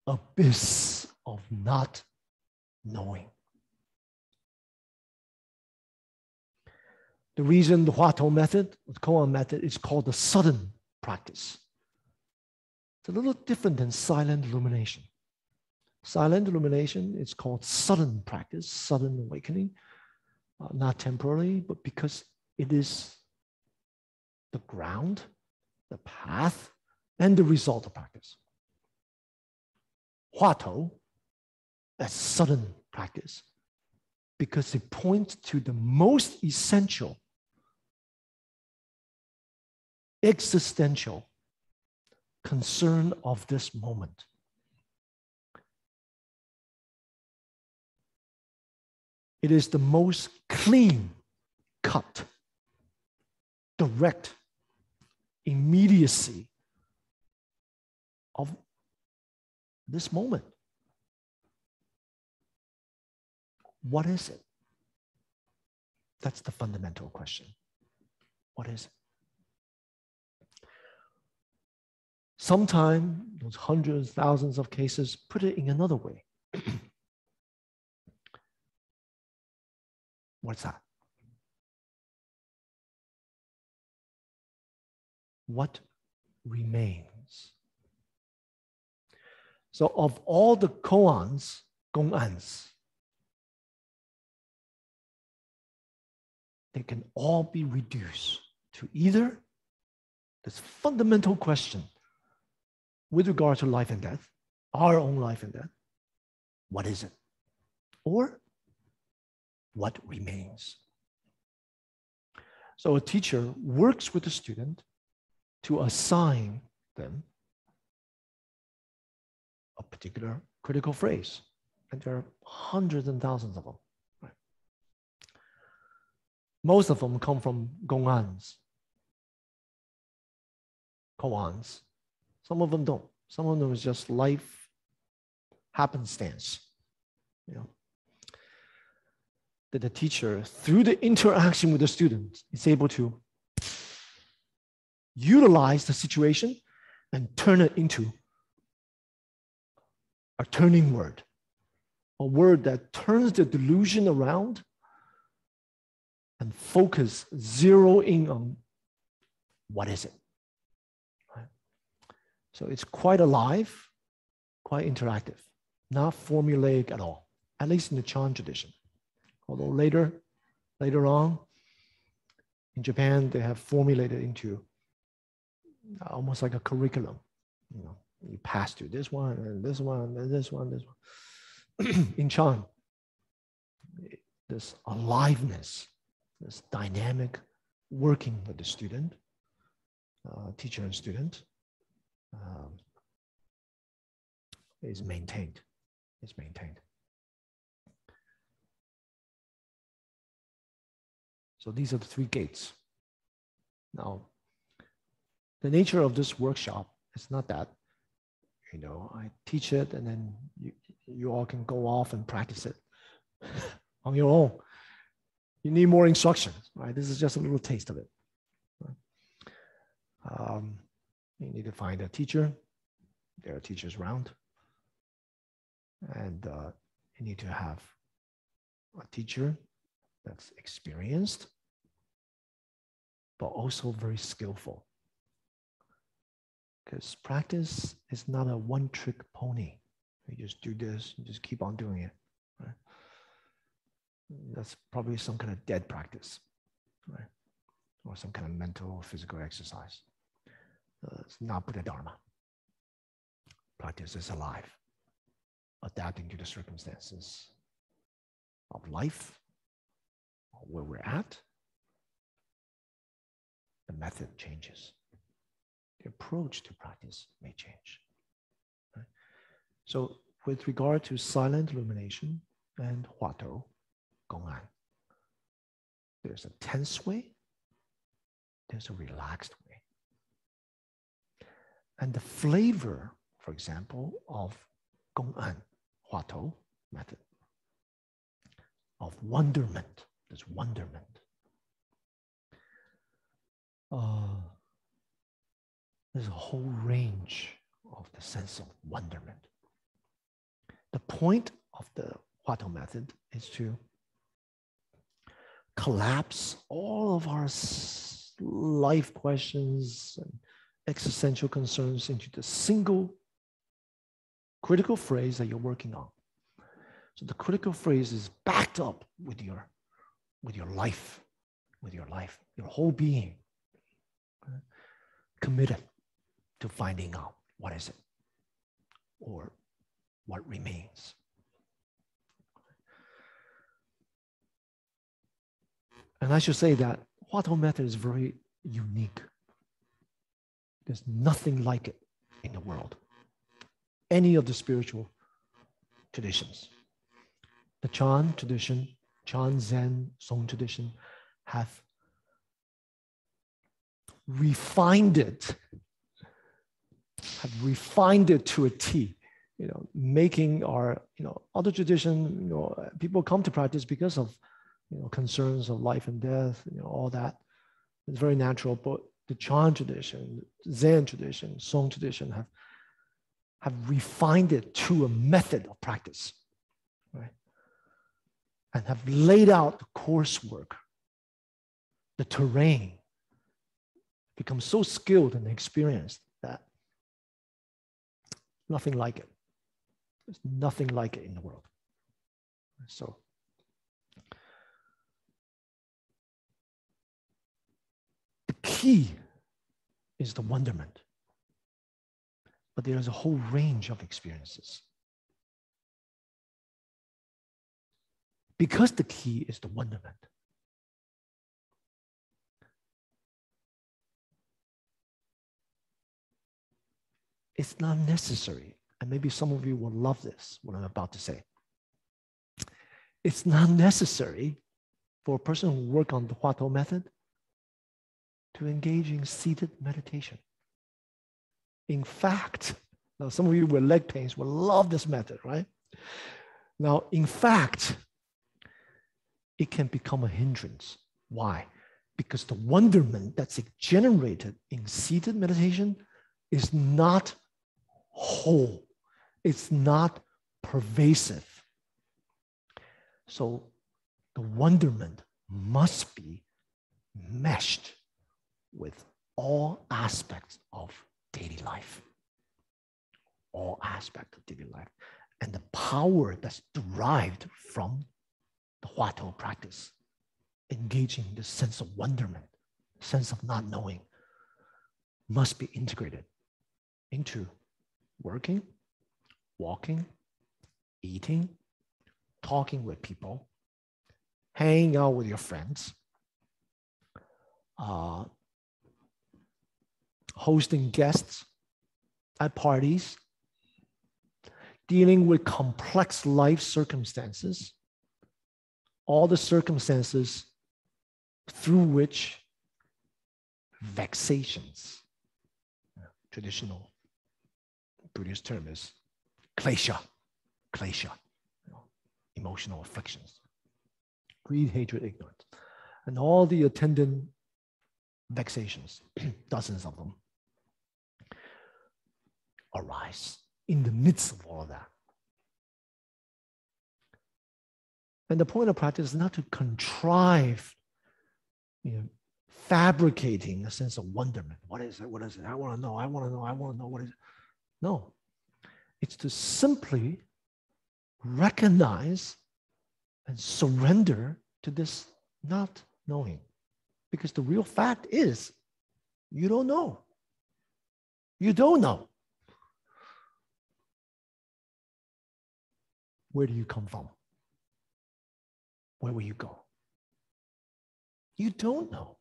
abyss of not knowing. The reason the Huatto method, the koan method, is called the sudden practice. It's a little different than silent illumination. Silent illumination is called sudden practice, sudden awakening, not temporarily, but because it is the ground, the path, and the result of practice. Huatto, that's sudden practice, because it points to the most essential existential concern of this moment. It is the most clean cut, direct immediacy of this moment. What is it? That's the fundamental question. What is it? Sometimes those hundreds, thousands of cases put it in another way. What's that? What remains? So of all the koans, gongans, they can all be reduced to either this fundamental question with regard to life and death, our own life and death, what is it? Or what remains? So a teacher works with a student to assign them a particular critical phrase. And there are hundreds and thousands of them. Right? Most of them come from gongans, koans. Some of them don't. Some of them is just life happenstance. You know, that the teacher, through the interaction with the student, is able to utilize the situation and turn it into a turning word, a word that turns the delusion around and focus, zero in on what is it? So it's quite alive, quite interactive, not formulaic at all, at least in the Chan tradition. Although later on, in Japan, they have formulated into almost like a curriculum. You know, you pass through this one and this one and this one, this one. In Chan, this aliveness, this dynamic working with the student, teacher and student, is maintained. It's maintained. So these are the three gates. Now, the nature of this workshop is not that, you know, I teach it and then you all can go off and practice it on your own. You need more instructions, right? This is just a little taste of it. You need to find a teacher. There are teachers around. And you need to have a teacher that's experienced, but also very skillful. Because practice is not a one-trick pony. You just do this, you just keep on doing it. Right? That's probably some kind of dead practice, right? Or some kind of mental or physical exercise. It's not Buddha Dharma. Practice is alive, adapting to the circumstances of life, where we're at. The method changes. The approach to practice may change. Right? So with regard to silent illumination and Huatto, Gong'an, there's a tense way, there's a relaxed way. And the flavor, for example, of Gong'an, Huatto method, of wonderment, there's wonderment. There's a whole range of the sense of wonderment. The point of the Huatto method is to collapse all of our life questions and existential concerns into the single critical phrase that you're working on. So the critical phrase is backed up with your life, your whole being, committed to finding out what is it or what remains. And I should say that Huatto method is very unique. There's nothing like it in the world. Any of the spiritual traditions. The Chan tradition, Chan Zen, Song tradition have refined it to a T, you know, making our, you know, other tradition, you know, people come to practice because of, you know, concerns of life and death, you know, all that. It's very natural, but the Chan tradition, Zen tradition, Song tradition have refined it to a method of practice, right? And have laid out the coursework, the terrain, become so skilled and experienced that nothing like it. There's nothing like it in the world. So the key is the wonderment. But there's a whole range of experiences. Because the key is the wonderment. It's not necessary, and maybe some of you will love this, what I'm about to say. It's not necessary for a person who works on the Huatto method to engage in seated meditation. In fact, now some of you with leg pains will love this method, right? Now, in fact, it can become a hindrance. Why? Because the wonderment that's generated in seated meditation is not whole. It's not pervasive. So the wonderment must be meshed with all aspects of daily life. all aspects of daily life, and the power that's derived from the Huatto practice, engaging the sense of wonderment, sense of not knowing, must be integrated into working, walking, eating, talking with people, hanging out with your friends, hosting guests at parties, dealing with complex life circumstances, all the circumstances through which vexations, traditional Buddhist term is klesha, emotional afflictions, greed, hatred, ignorance, and all the attendant vexations, dozens of them, arise in the midst of all of that. And the point of practice is not to contrive, fabricating a sense of wonderment. What is it? What is it? I want to know. I want to know. I want to know. What is it? No. It's to simply recognize and surrender to this not knowing. Because the real fact is, you don't know. You don't know. Where do you come from? Where will you go? You don't know.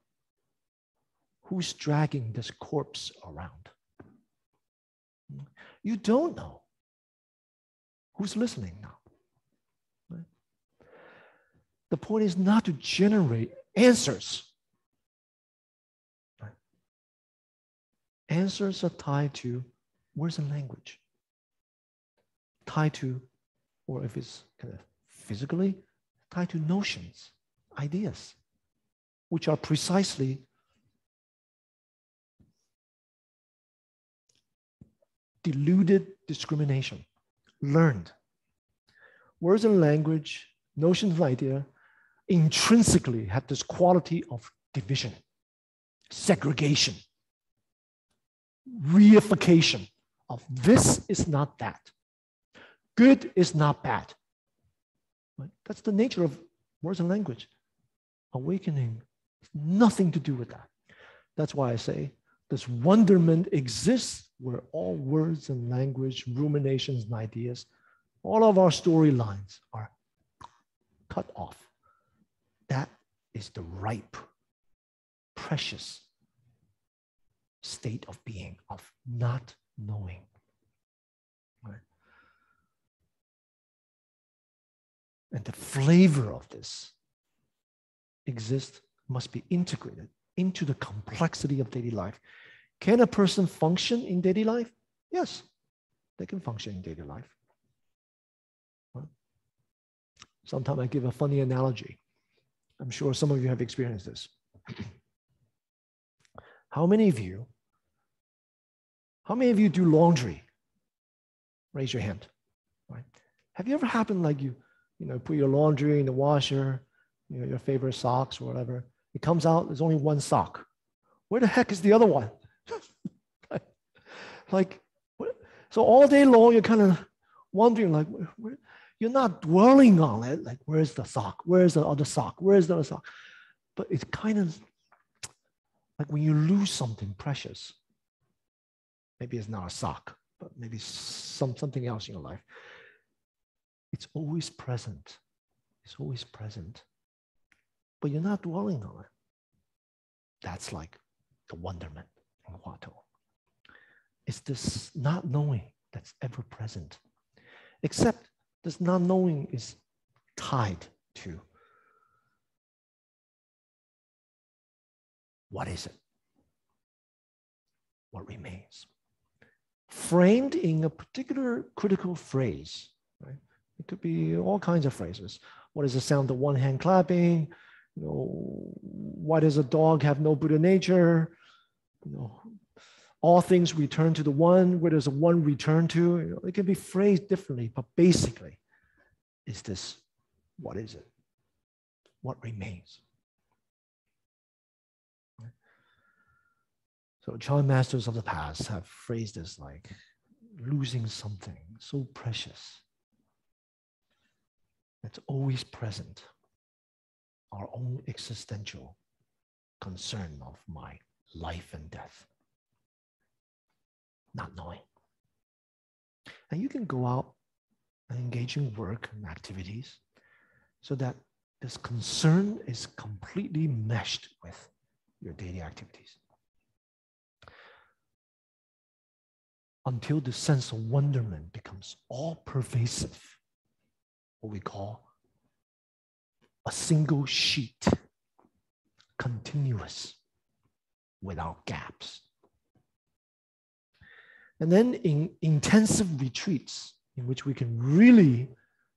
Who's dragging this corpse around? You don't know. Who's listening now? Right? The point is not to generate answers. Right? Answers are tied to words and language. Tied to, or if it's kind of physically, tied to notions, ideas, which are precisely deluded discrimination, learned. Words and language, notions and idea intrinsically have this quality of division, segregation, reification of this is not that. Good is not bad. Right? That's the nature of words and language. Awakening has nothing to do with that. That's why I say this wonderment exists where all words and language, ruminations and ideas, all of our storylines are cut off. That is the ripe, precious state of being, of not knowing. Right? And the flavor of this exists, must be integrated into the complexity of daily life. Can a person function in daily life? Yes, they can function in daily life. Well, sometimes I give a funny analogy. I'm sure some of you have experienced this. How many of you do laundry? Raise your hand. Right? Have you ever happened like you put your laundry in the washer, your favorite socks or whatever. It comes out, there's only one sock. Where the heck is the other one? So all day long, you're kind of wondering, you're not dwelling on it, like, where's the sock? Where's the other sock? Where's the other sock? But it's kind of like when you lose something precious. Maybe it's not a sock, but maybe something else in your life. It's always present. It's always present. But you're not dwelling on it. That's like the wonderment in Huatto. It's this not knowing that's ever present. Except this not knowing is tied to what is it? What remains? Framed in a particular critical phrase, right? It could be all kinds of phrases. What is the sound of one hand clapping? Why does a dog have no Buddha nature? All things return to the one. Where does the one return to? It can be phrased differently, but basically, is this, what is it? What remains? So Chan masters of the past have phrased this like, losing something so precious that's always present, our own existential concern of my life and death, not knowing. And you can go out and engage in work and activities so that this concern is completely meshed with your daily activities, until the sense of wonderment becomes all pervasive, what we call a single sheet, continuous, without gaps. And then in intensive retreats, in which we can really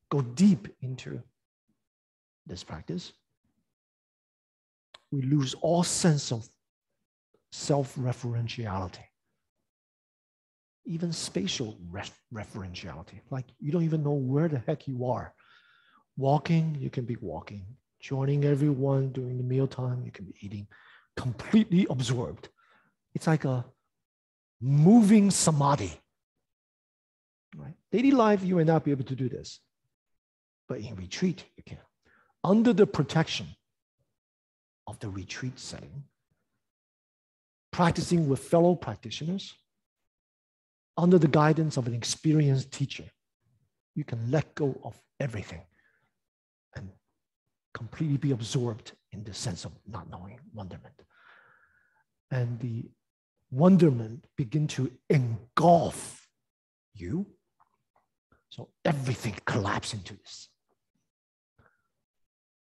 go deep into this practice, we lose all sense of self-referentiality, even spatial referentiality. Like you don't even know where the heck you are. Walking, you can be walking. Joining everyone during the mealtime, you can be eating. Completely absorbed. It's like a moving samadhi. Right? Daily life, you may not be able to do this. But in retreat, you can. Under the protection of the retreat setting, practicing with fellow practitioners, under the guidance of an experienced teacher, you can let go of everything and completely be absorbed in the sense of not knowing, wonderment. And the wonderment begin to engulf you. So everything collapses into this.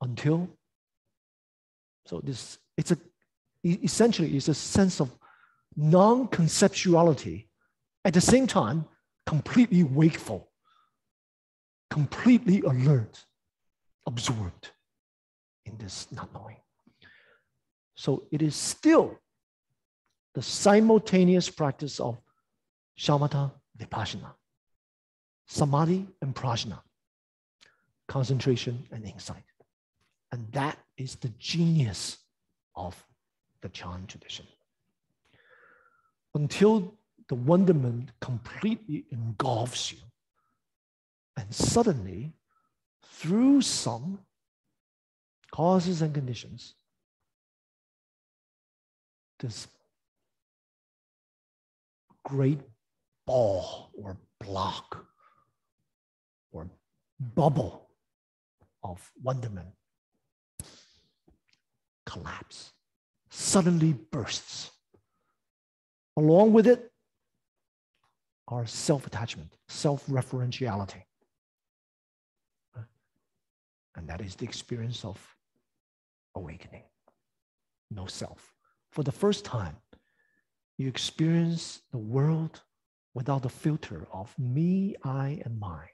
Until, so this, essentially it's a sense of non-conceptuality, at the same time, completely wakeful, completely alert, absorbed in this not knowing. So it is still the simultaneous practice of shamatha, vipassana, samadhi and prajna, concentration and insight. And that is the genius of the Chan tradition. Until the wonderment completely engulfs you, and suddenly, through some causes and conditions, this great ball or block or bubble of wonderment collapse, suddenly bursts. Along with it, our self-attachment, self-referentiality. And that is the experience of awakening, no self. For the first time, you experience the world without the filter of me, I, and mine.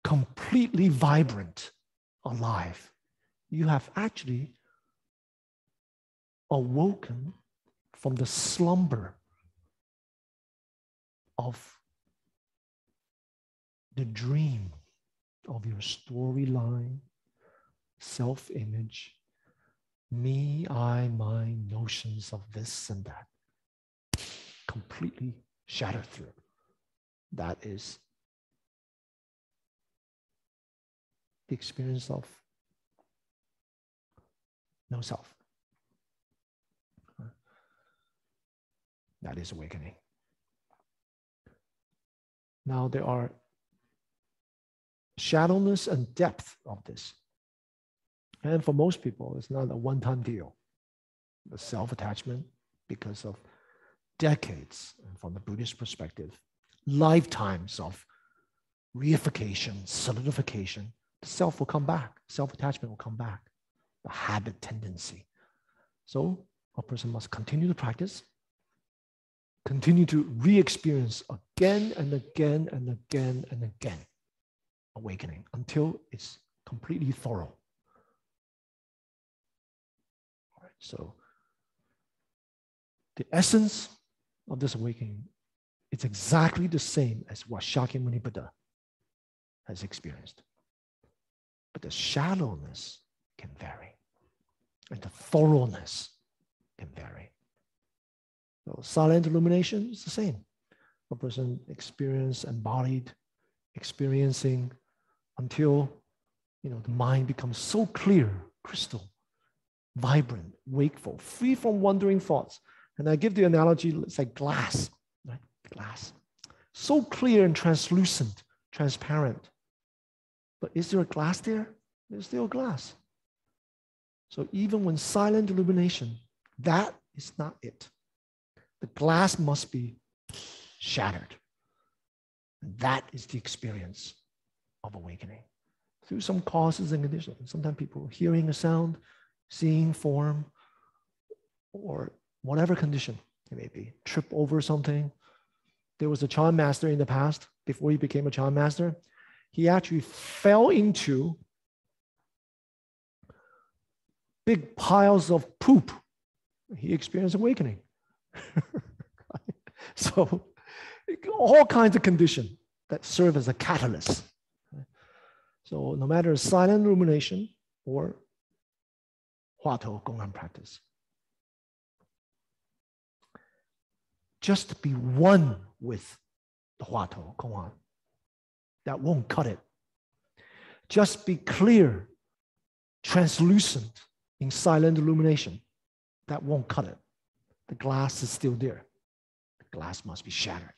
Completely vibrant, alive. You have actually awoken from the slumber of the dream of your storyline, self-image, me, I, my notions of this and that, completely shattered through. That is the experience of no self. That is awakening. Now there are shallowness and depth of this. And for most people, it's not a one-time deal. The self-attachment, because of decades, and from the Buddhist perspective, lifetimes of reification, solidification, the self will come back, self-attachment will come back, the habit tendency. So a person must continue to practice, continue to re-experience again and again and again and again awakening until it's completely thorough. All right, so the essence of this awakening is exactly the same as what Shakyamuni Buddha has experienced. But the shallowness can vary, and the thoroughness can vary. So silent illumination is the same. a person experience embodied experiencing until the mind becomes so clear, crystal, vibrant, wakeful, free from wandering thoughts. And I give the analogy, it's like glass, right? Glass. So clear and translucent, transparent. But is there a glass there? There's still glass. So even when silent illumination, that is not it. The glass must be shattered. And that is the experience of awakening through some causes and conditions. Sometimes people hearing a sound, seeing form, or whatever condition it may be, trip over something. There was a Chan master in the past, before he became a Chan master, he actually fell into big piles of poop. He experienced awakening. So all kinds of conditions that serve as a catalyst. So no matter silent illumination or Huatto Gong'an practice, just be one with the Huatto Gong'an. That won't cut it. Just be clear, translucent in silent illumination. That won't cut it. The glass is still there. The glass must be shattered.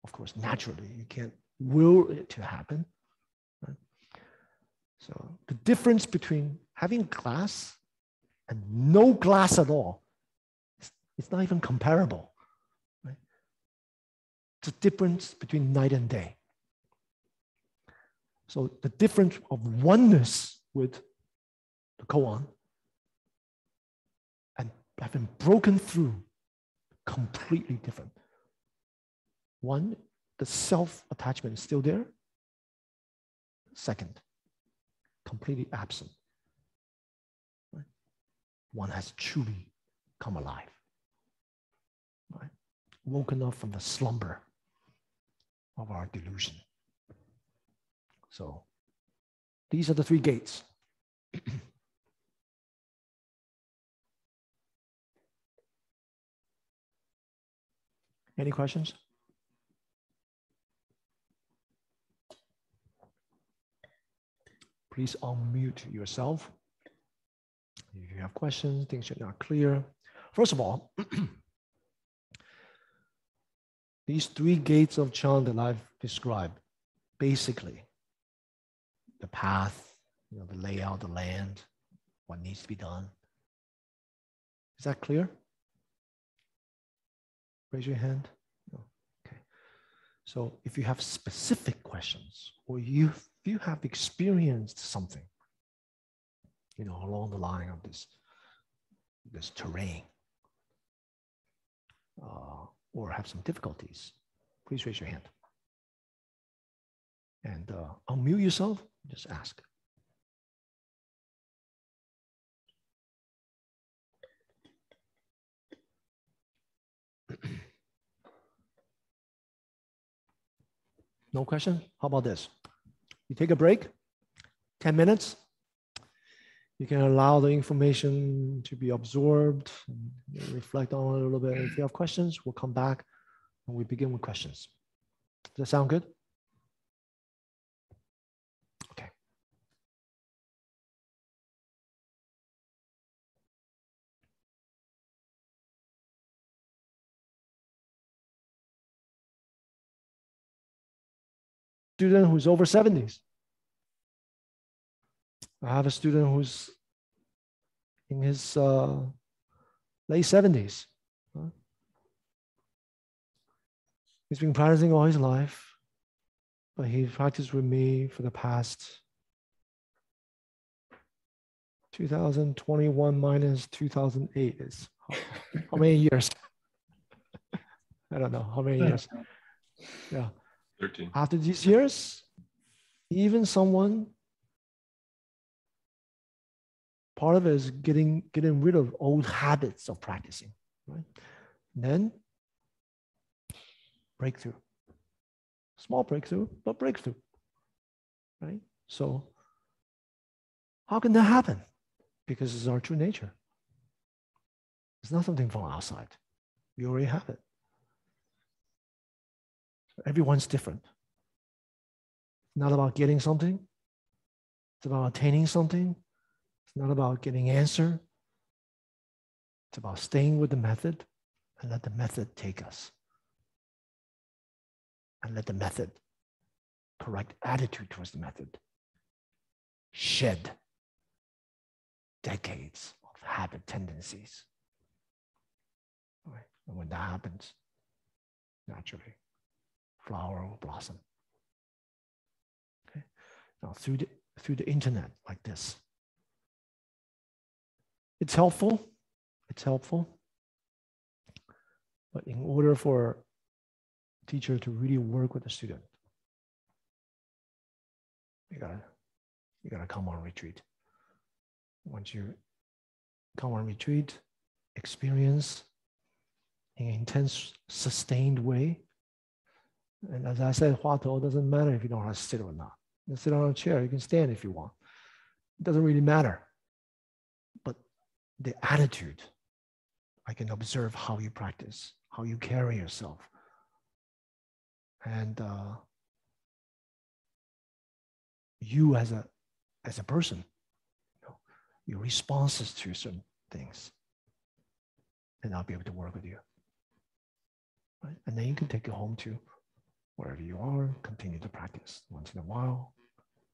Of course, naturally, you can't will it to happen. Right? So the difference between having glass and no glass at all, it's not even comparable. Right? It's a difference between night and day. So the difference of oneness with the koan and having broken through, completely different. One, the self-attachment is still there. Second, completely absent. Right? One has truly come alive. Right? Woken up from the slumber of our delusion. So these are the three gates. Any questions? Please unmute yourself. If you have questions, things are not clear. First of all, these three gates of Chan that I've described, basically, the path, the layout, the land, what needs to be done. Is that clear? Raise your hand. No. Okay. So if you have specific questions, or you have experienced something, along the line of this terrain, or have some difficulties, please raise your hand. And unmute yourself, just ask. No question? How about this? You take a break, 10 minutes. You can allow the information to be absorbed, and reflect on it a little bit. If you have questions, we'll come back and we begin with questions. Does that sound good? Okay. Student who's over 70s. I have a student who's in his late 70s. He's been practicing all his life, but he practiced with me for the past 2021 minus 2008 is how many years? I don't know how many years. Yeah. 13. After these years, even someone, part of it is getting rid of old habits of practicing, right? And then breakthrough. Small breakthrough, but breakthrough, right? So how can that happen? Because it's our true nature. It's not something from outside. We already have it. Everyone's different. It's not about getting something. It's about attaining something. It's not about getting answer. It's about staying with the method and let the method take us. And let the method, correct attitude towards the method, shed decades of habit tendencies. Right? And when that happens, naturally, flower will blossom. Okay? Now, through the internet like this, it's helpful. It's helpful. But in order for a teacher to really work with the student, you gotta come on retreat. Once you come on retreat, experience in an intense, sustained way. And as I said, Huatto, it doesn't matter if you don't know how to sit or not. You can sit on a chair, you can stand if you want. It doesn't really matter. But the attitude, I can observe how you practice, how you carry yourself. And you as a person, your responses to certain things, and I'll be able to work with you. Right? And then you can take it home to wherever you are, continue to practice once in a while.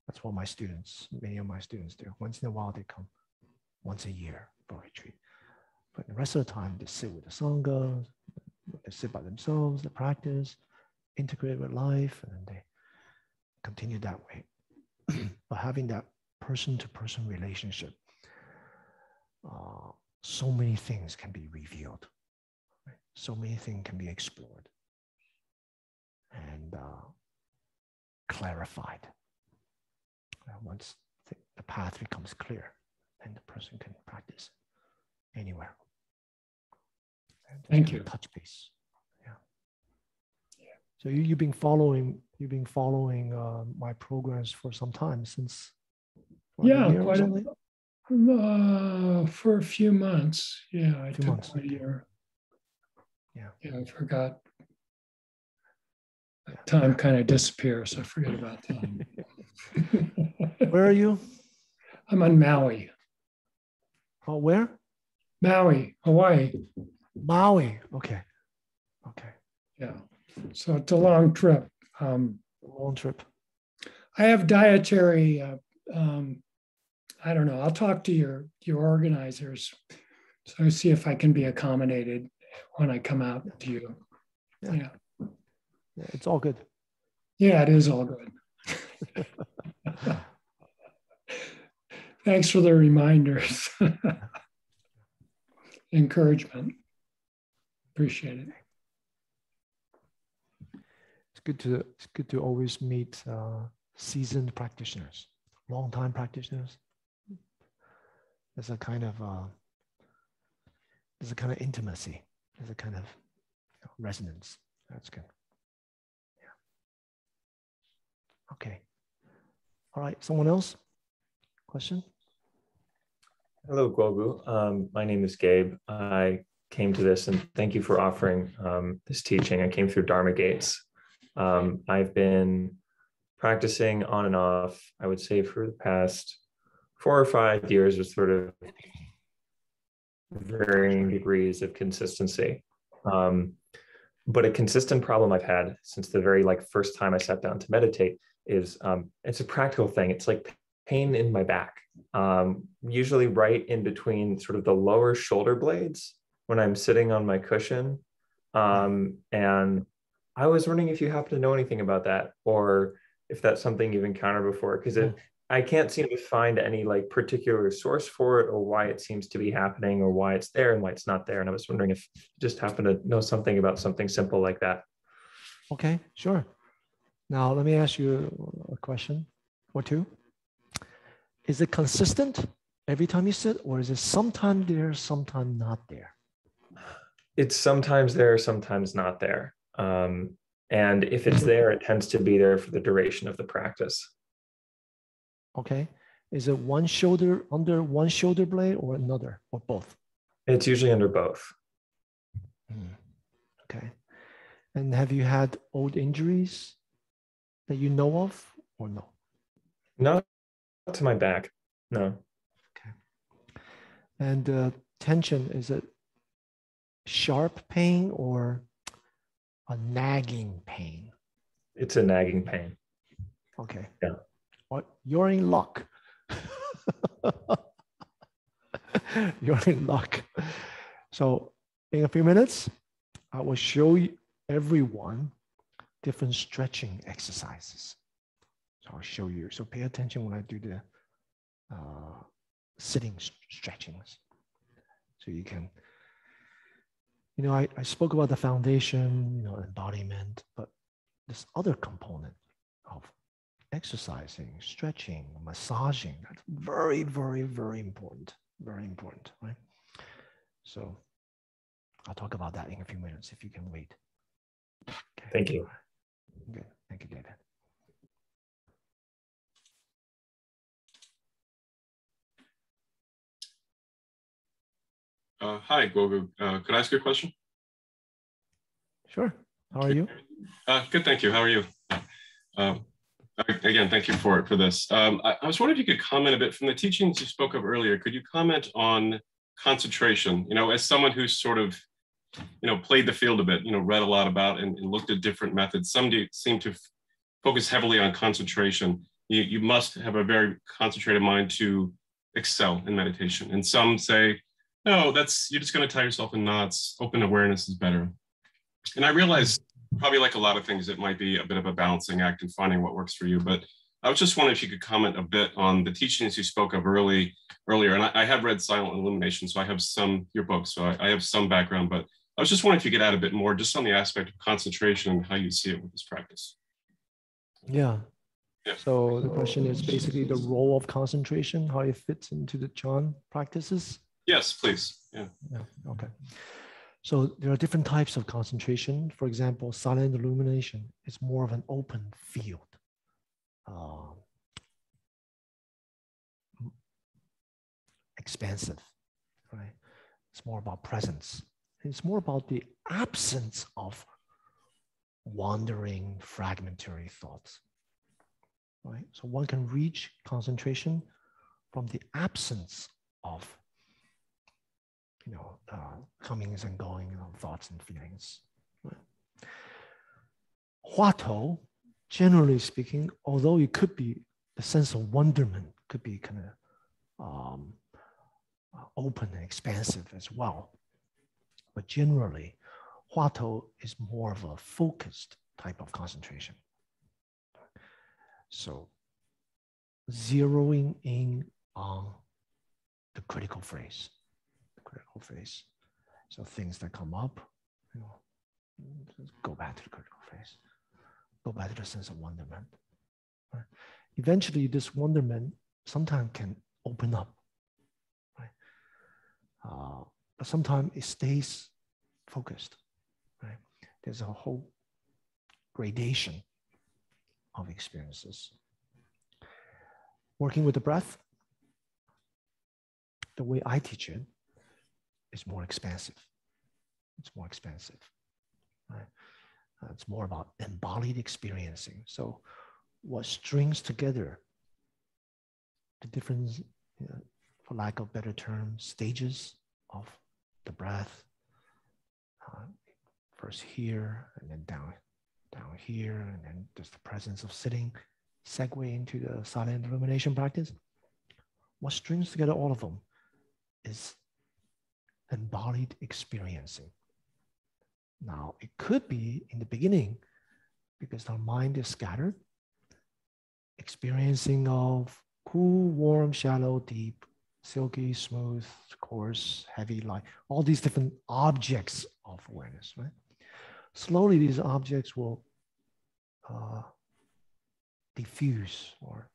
That's what many of my students do. Once in a while, they come once a year for retreat. But the rest of the time, they sit with the Sangha, they sit by themselves, they practice, integrate with life, and then they continue that way. But having that person-to-person relationship, so many things can be revealed. Right? So many things can be explored and clarified. Once the path becomes clear, then the person can practice anywhere. Thank you. Touch base. Yeah. So you've been following my programs for some time, since yeah, for a few months. Yeah, I took months. a year. Yeah. Yeah, I forgot. Time kind of disappears. I forget about time. Where are you? I'm on Maui. Oh, where? Maui, Hawaii. Maui. Okay. Yeah. So it's a long trip. Long trip. I have dietary. I don't know. I'll talk to your organizers, so see if I can be accommodated when I come out to you. Yeah. It's all good. Yeah, it is all good. Thanks for the reminders. Encouragement. Appreciate it. It's good to always meet seasoned practitioners, long-time practitioners. There's a kind of intimacy. There's a kind of resonance. That's good. Yeah. Okay. All right. Someone else? Question? Hello, Guogu. My name is Gabe. I came to this, and thank you for offering this teaching. I came through Dharma gates. I've been practicing on and off, I would say, for the past 4 or 5 years with sort of varying degrees of consistency. But a consistent problem I've had since the very first time I sat down to meditate is it's a practical thing. It's like pain in my back, usually right in between sort of the lower shoulder blades when I'm sitting on my cushion. And I was wondering if you happen to know anything about that, or if that's something you've encountered before, because I can't seem to find any particular source for it, or why it seems to be happening, or why it's there and why it's not there. And I was wondering if you just happen to know something about something simple like that. Okay, sure. Now let me ask you a question or two. Is it consistent every time you sit, or is it sometimes there, sometimes not there? It's sometimes there, sometimes not there. And if it's there, it tends to be there for the duration of the practice. Okay. Is it one shoulder, under one shoulder blade, or another, or both? It's usually under both. Okay. And have you had old injuries that you know of or no? Not to my back, no. Okay. And tension, is it sharp pain or a nagging pain? It's a nagging pain. Okay. Yeah. Well, you're in luck. You're in luck. So in a few minutes, I will show you everyone different stretching exercises. So I'll show you. So pay attention when I do the sitting stretchings. So you can, I spoke about the foundation, embodiment, but this other component of exercising, stretching, massaging, that's very, very, very important. Very important, right? So I'll talk about that in a few minutes if you can wait. Okay. Thank you. Good. Thank you, David. Hi, Gogu. Could I ask you a question? Sure. How are you? Good, thank you. How are you? Again, thank you for this. I was wondering if you could comment a bit from the teachings you spoke of earlier. Could you comment on concentration? As someone who's sort of, played the field a bit, read a lot about and looked at different methods. Some do seem to focus heavily on concentration. You must have a very concentrated mind to excel in meditation. And some say, no, you're just going to tie yourself in knots. Open awareness is better. And I realize, probably like a lot of things, it might be a bit of a balancing act in finding what works for you. But I was just wondering if you could comment a bit on the teachings you spoke of earlier. And I have read Silent Illumination, so I have your books, so I have some background. But I was just wondering if you could add a bit more just on the aspect of concentration and how you see it with this practice. Yeah. So the question is basically the role of concentration, how it fits into the Chan practices. Yes, please. Yeah. Okay. So there are different types of concentration. For example, silent illumination is more of an open field. Expansive, right? It's more about presence. It's more about the absence of wandering, fragmentary thoughts, right? So one can reach concentration from the absence of comings and going of thoughts and feelings. Right? Huatto, generally speaking, although it could be the sense of wonderment, could be kind of open and expansive as well. But generally, Huatto is more of a focused type of concentration. So zeroing in on the critical phrase. So things that come up, go back to the critical phrase. Go back to the sense of wonderment. Right? Eventually, this wonderment sometimes can open up. Right? But sometimes it stays focused. Right? There's a whole gradation of experiences. Working with the breath, the way I teach it, is more expansive. It's more expansive. Right? It's more about embodied experiencing. So what strings together the different, for lack of better term, stages of the breath. First here, and then down here, and then just the presence of sitting, segue into the silent illumination practice. What strings together all of them is embodied experiencing. Now, it could be in the beginning, because our mind is scattered, experiencing of cool, warm, shallow, deep, silky, smooth, coarse, heavy, light, all these different objects of awareness, right? Slowly, these objects will diffuse or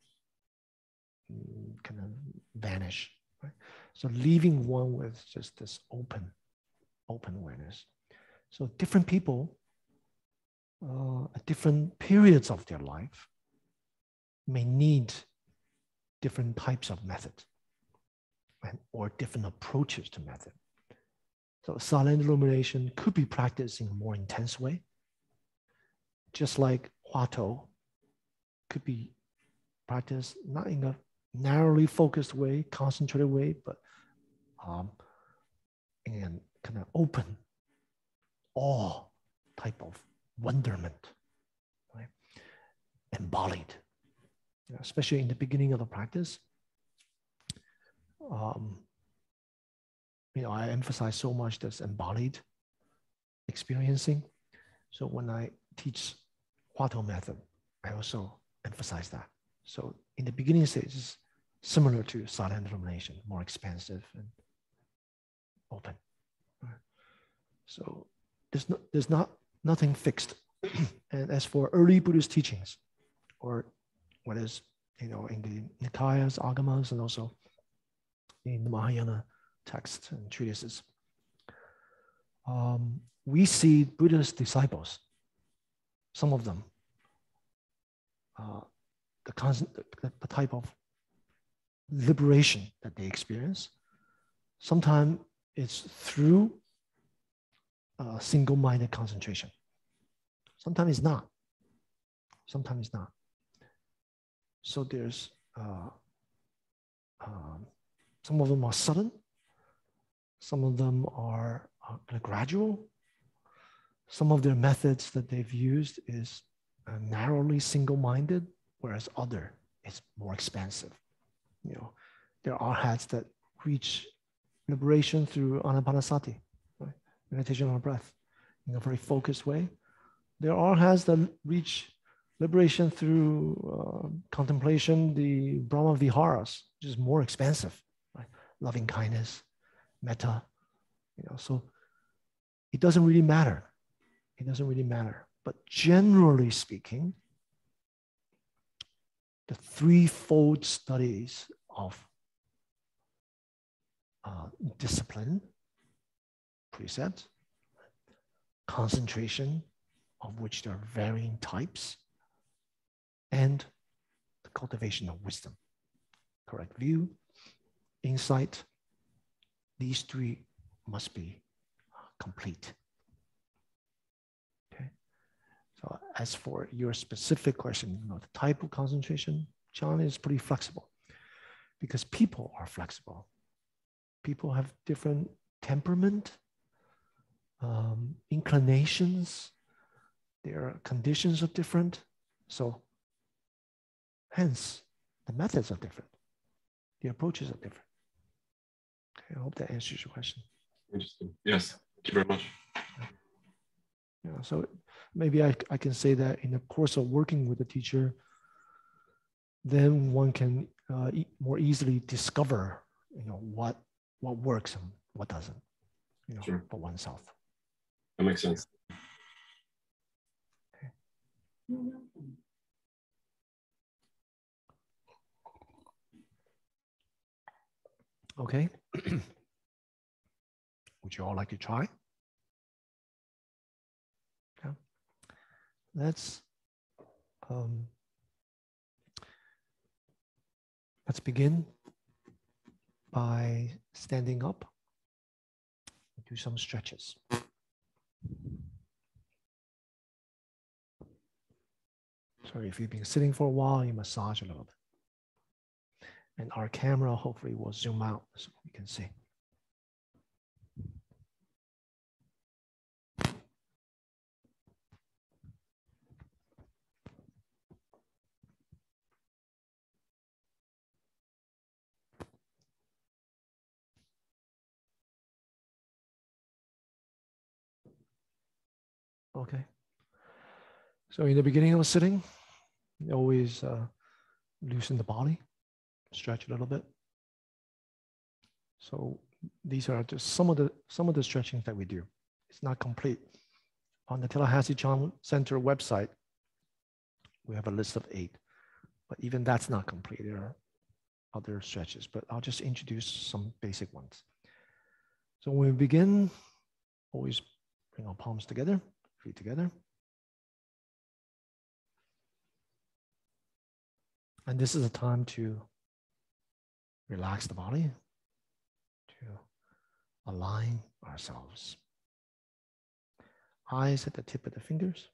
kind of vanish, right? So leaving one with just this open awareness. So different people at different periods of their life may need different types of method or different approaches to method. So silent illumination could be practiced in a more intense way, just like Huatto could be practiced not in a narrowly focused way, concentrated way, but in kind of open, awe type of wonderment, right? Embodied, especially in the beginning of the practice. I emphasize so much this embodied experiencing. So when I teach Huatto method, I also emphasize that. So in the beginning stages, similar to silent illumination, more expansive and open. So there's nothing fixed. And as for early Buddhist teachings, or what is in the Nikayas, Agamas, and also in the Mahayana texts and treatises, we see Buddhist disciples, some of them, the type of liberation that they experience. Sometimes it's through single-minded concentration. Sometimes it's not. Sometimes it's not. So there's some of them are sudden. Some of them are gradual. Some of their methods that they've used is narrowly single-minded, whereas other is more expansive. There are arhats that reach liberation through anapanasati, right? Meditation on the breath, in a very focused way. There are arhats that reach liberation through contemplation, the Brahma Viharas, which is more expansive, right? Loving kindness, metta, so it doesn't really matter. It doesn't really matter. But generally speaking, the threefold studies of discipline, precept, concentration, of which there are varying types, and the cultivation of wisdom, correct view, insight, these three must be complete. Okay. So as for your specific question, the type of concentration, John, is pretty flexible because people are flexible. People have different temperament, inclinations, their conditions are different. So hence, the methods are different. The approaches are different. Okay, I hope that answers your question. Interesting. Yes, thank you very much. Yeah, so maybe I can say that in the course of working with a teacher, then one can more easily discover, what works and what doesn't, Sure. for oneself. That makes sense. Okay. Would you all like to try? Yeah. Let's begin by standing up. Do some stretches. Sorry, if you've been sitting for a while, you massage a little bit. And our camera hopefully will zoom out so we can see. Okay. So in the beginning of sitting, always loosen the body, stretch a little bit. So these are just some of the stretching that we do. It's not complete. On the Tallahassee Chan Center website, we have a list of 8, but even that's not complete. There are other stretches, but I'll just introduce some basic ones. So when we begin, always bring our palms together, feet together. And this is a time to relax the body, to align ourselves. Eyes at the tip of the fingers.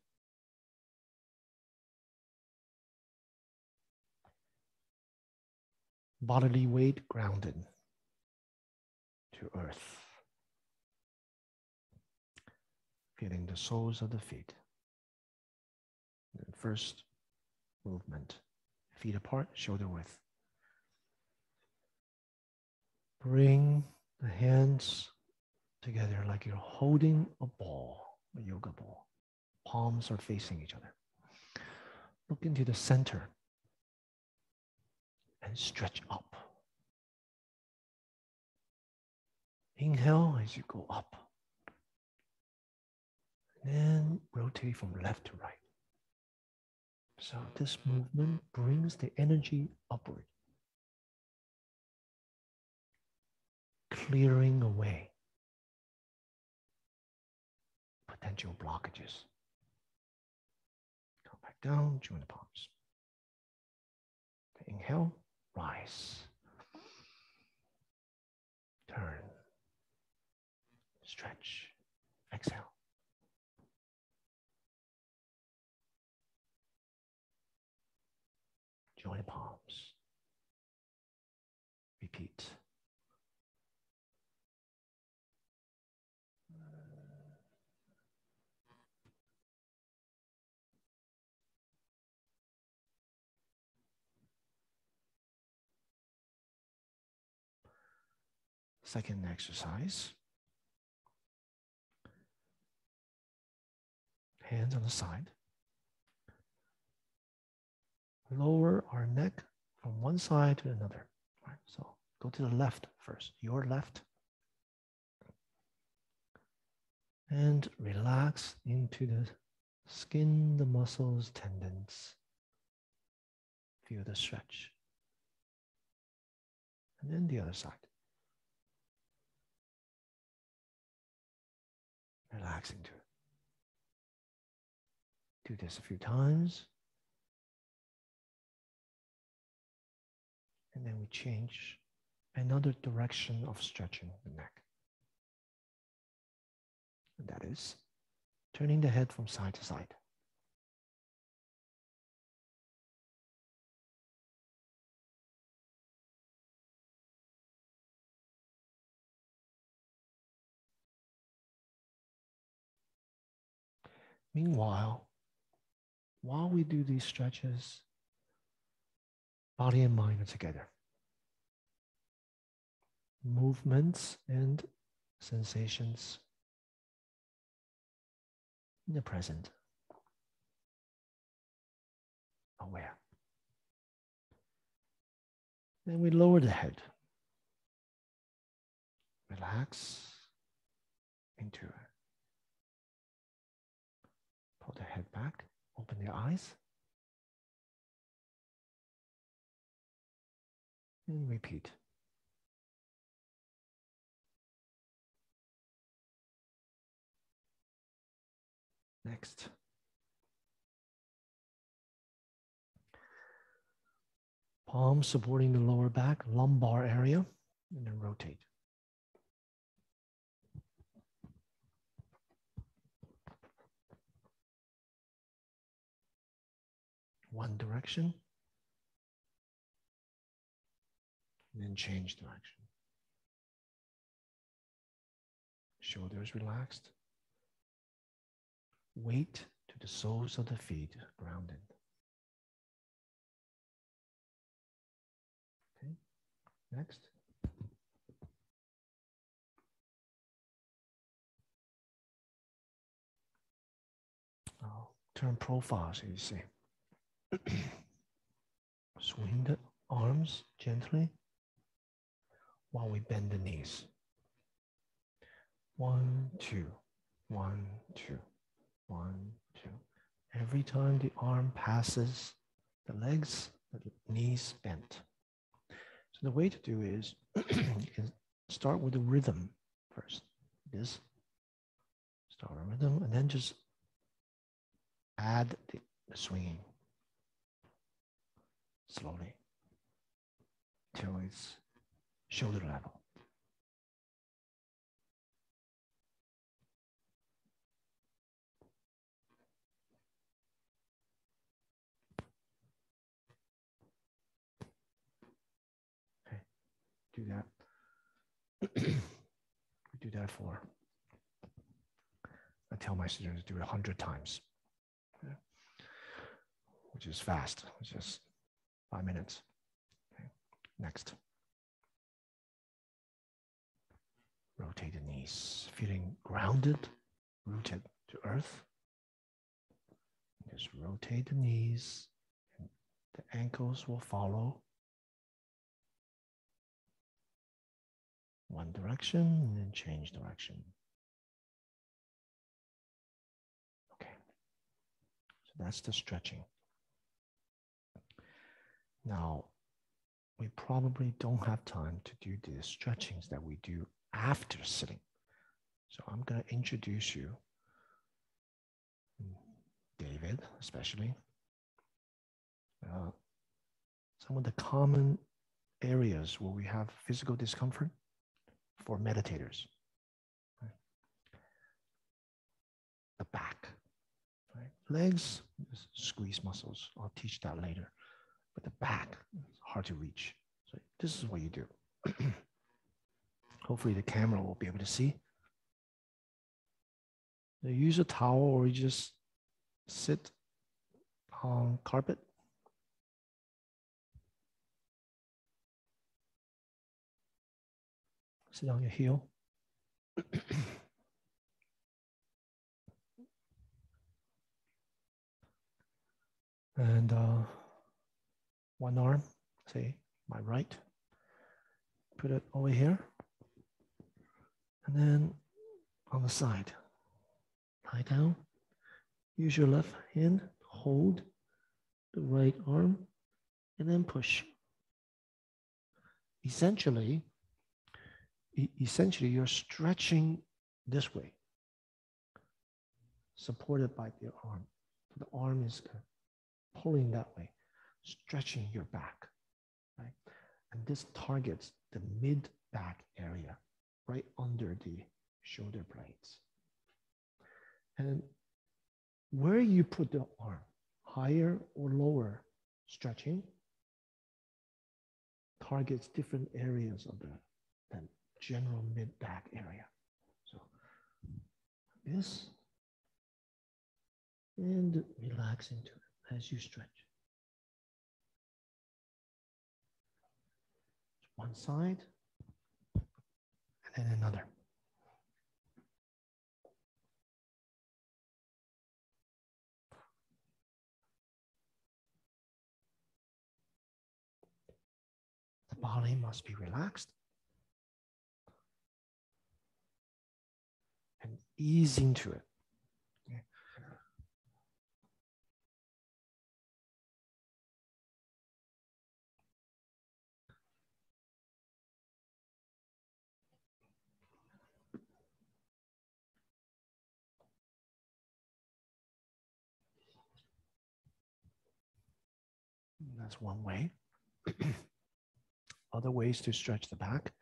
bodily weight grounded to earth. Feeling the soles of the feet. The first movement, feet apart, shoulder width. Bring the hands together like you're holding a ball, a yoga ball. Palms are facing each other. Look into the center and stretch up. Inhale as you go up. And rotate from left to right. So this movement brings the energy upward, clearing away potential blockages. Come back down, join the palms. Inhale, rise. Turn. Stretch. Exhale. Join the palms. Repeat. Second exercise. Hands on the side. Lower our neck from one side to another. Right, so go to the left first, your left. And relax into the skin, the muscles, tendons. Feel the stretch. And then the other side. Relax into it. Do this a few times. And then we change another direction of stretching the neck. And that is turning the head from side to side. Meanwhile, while we do these stretches, body and mind are together. Movements and sensations in the present. Aware. Then we lower the head. Relax into it. Pull the head back. Open the eyes. And repeat. Next. Palms supporting the lower back, lumbar area, and then rotate. One direction, and then change direction. Shoulders relaxed. Weight to the soles of the feet grounded. Okay, next. I'll turn profile so you see. Swing the arms gently while we bend the knees. 1, 2, 1, 2, 1, 2. Every time the arm passes the legs, the knees bent. So the way to do is you can start with the rhythm first. This start a rhythm and then just add the swinging slowly till it's shoulder level. Therefore, I tell my students to do it 100 times, which is fast, which is 5 minutes. Okay. Next. Rotate the knees, feeling grounded, rooted to earth. Just rotate the knees, and the ankles will follow. One direction and then change direction. Okay, so that's the stretching. Now, we probably don't have time to do the stretchings that we do after sitting. So I'm going to introduce you, David especially, some of the common areas where we have physical discomfort for meditators. Right? The back, right? Legs, squeeze muscles. I'll teach that later. But the back is hard to reach. So this is what you do. Hopefully the camera will be able to see. You use a towel or you just sit on carpet. Sit on your heel. And one arm, say my right, put it over here. And then on the side, lie down. Use your left hand, hold the right arm, and then push. Essentially, you're stretching this way, supported by the arm. The arm is pulling that way, stretching your back, right? And this targets the mid-back area, right under the shoulder blades. And where you put the arm, higher or lower stretching, targets different areas of the general mid-back area. So this, and relax into it as you stretch. One side, and then another. The body must be relaxed and ease into it. Okay. That's one way. Other ways to stretch the back.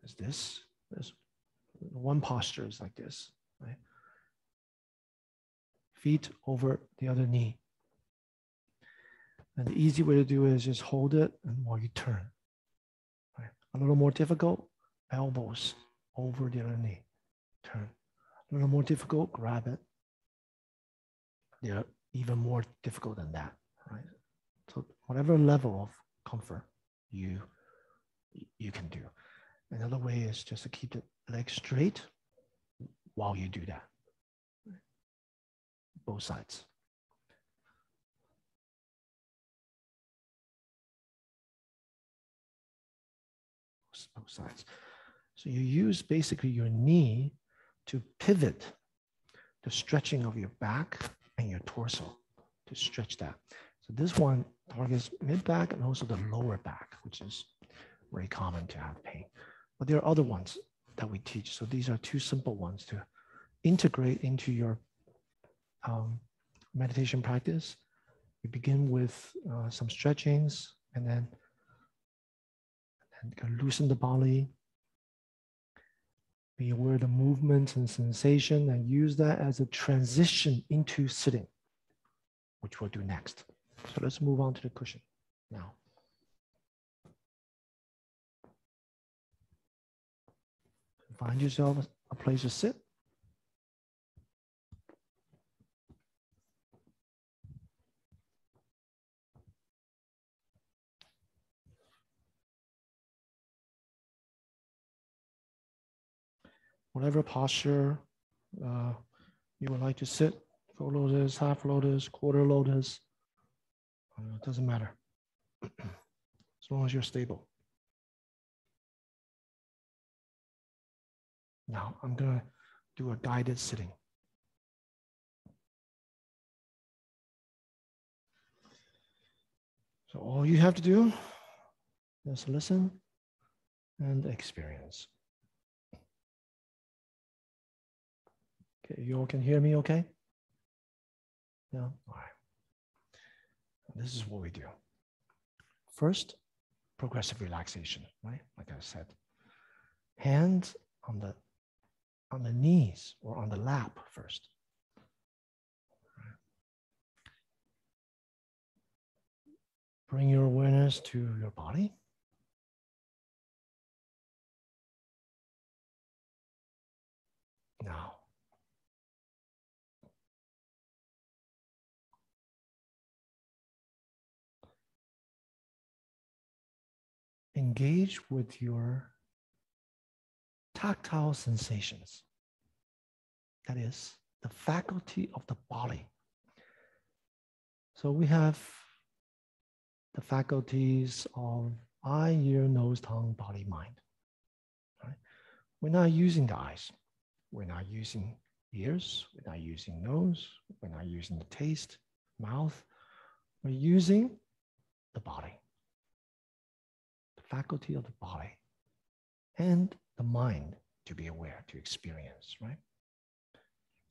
Is this. There's one posture is like this, right? Feet over the other knee. And the easy way to do it is just hold it and while you turn. Right? A little more difficult, elbows over the other knee. Turn. A little more difficult, grab it. They're even more difficult than that, right? So whatever level of comfort you can do. Another way is just to keep the legs straight while you do that. Both sides. Both sides. So you use basically your knee to pivot the stretching of your back and your torso to stretch that. So this one targets mid-back and also the lower back, which is very common to have pain. But there are other ones that we teach. So these are two simple ones to integrate into your meditation practice. We begin with some stretchings and then loosen the body. Be aware of the movements and sensation and use that as a transition into sitting, which we'll do next. So let's move on to the cushion. Now, find yourself a place to sit. Whatever posture you would like to sit, full lotus, half lotus, quarter lotus, it doesn't matter, as long as you're stable. Now, I'm going to do a guided sitting. So all you have to do is listen and experience. Okay, you all can hear me okay? Yeah, all right. This is what we do. First, progressive relaxation, right? Like I said, hands on the knees or on the lap first. Bring your awareness to your body. Now, engage with your tactile sensations. That is the faculty of the body. So we have the faculties of eye, ear, nose, tongue, body, mind. Right? We're not using the eyes. We're not using ears. We're not using nose. We're not using the taste, mouth. We're using the body, the faculty of the body, and the mind to be aware, to experience, right?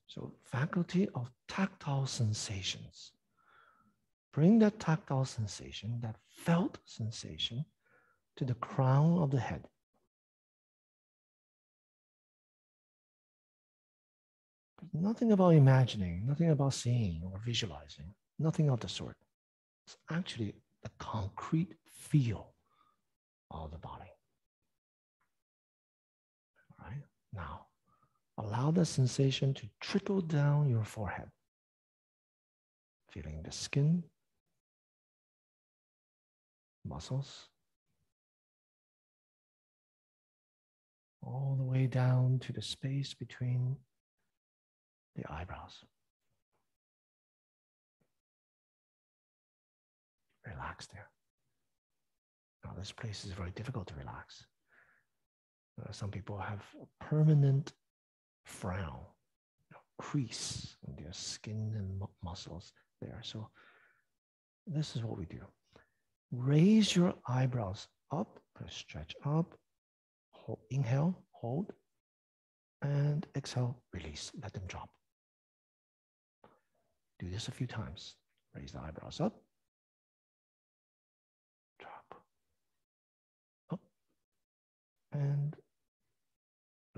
So faculty of tactile sensations. Bring that tactile sensation, that felt sensation, to the crown of the head. Nothing about imagining, nothing about seeing or visualizing, nothing of the sort. It's actually the concrete feel of the body. All right? Now, allow the sensation to trickle down your forehead, feeling the skin, muscles, all the way down to the space between the eyebrows. Relax there. Now, this place is very difficult to relax. Some people have a permanent frown, crease in their skin and muscles there. So this is what we do. Raise your eyebrows up, stretch up, hold, inhale, hold, and exhale, release, let them drop. Do this a few times. Raise the eyebrows up, drop, up, and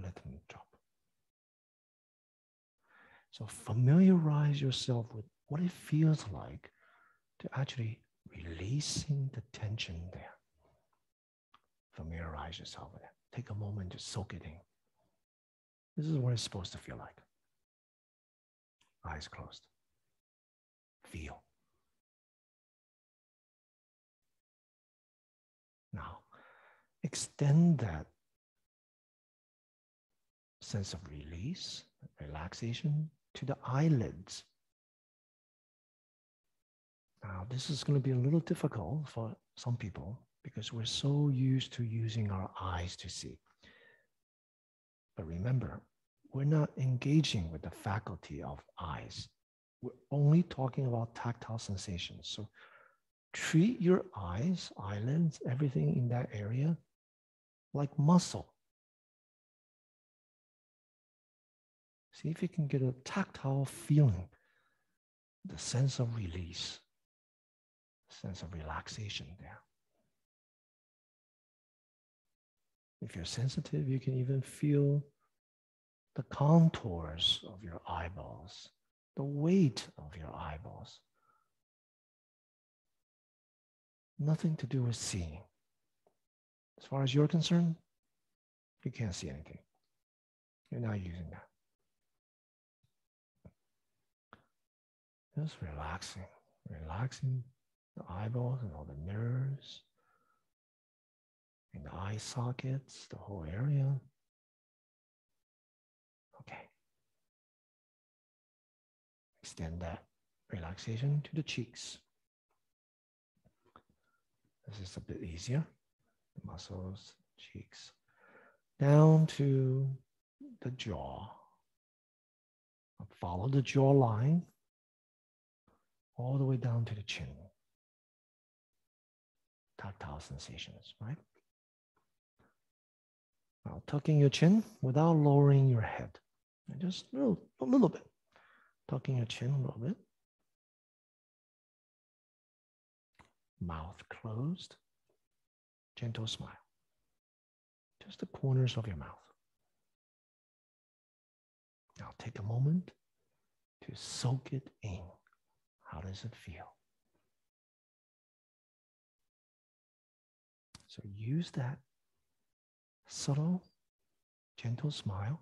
let them drop. So familiarize yourself with what it feels like to actually releasing the tension there. Familiarize yourself with it. Take a moment to soak it in. This is what it's supposed to feel like. Eyes closed. Feel. Now, extend that sense of release, relaxation to the eyelids. Now, this is going to be a little difficult for some people because we're so used to using our eyes to see. But remember, we're not engaging with the faculty of eyes. We're only talking about tactile sensations. So treat your eyes, eyelids, everything in that area like muscle. See if you can get a tactile feeling, the sense of release, sense of relaxation there. If you're sensitive, you can even feel the contours of your eyeballs, the weight of your eyeballs. nothing to do with seeing. As far as you're concerned, you can't see anything. You're not using that. Just relaxing, relaxing the eyeballs and all the nerves, and the eye sockets, the whole area. Okay. Extend that relaxation to the cheeks. This is a bit easier. The muscles, cheeks, down to the jaw. Follow the jaw line all the way down to the chin. Tactile sensations, right? Now, tucking your chin without lowering your head. And just a little bit. Tucking your chin a little bit. Mouth closed. Gentle smile. Just the corners of your mouth. Now, take a moment to soak it in. How does it feel? So use that subtle, gentle smile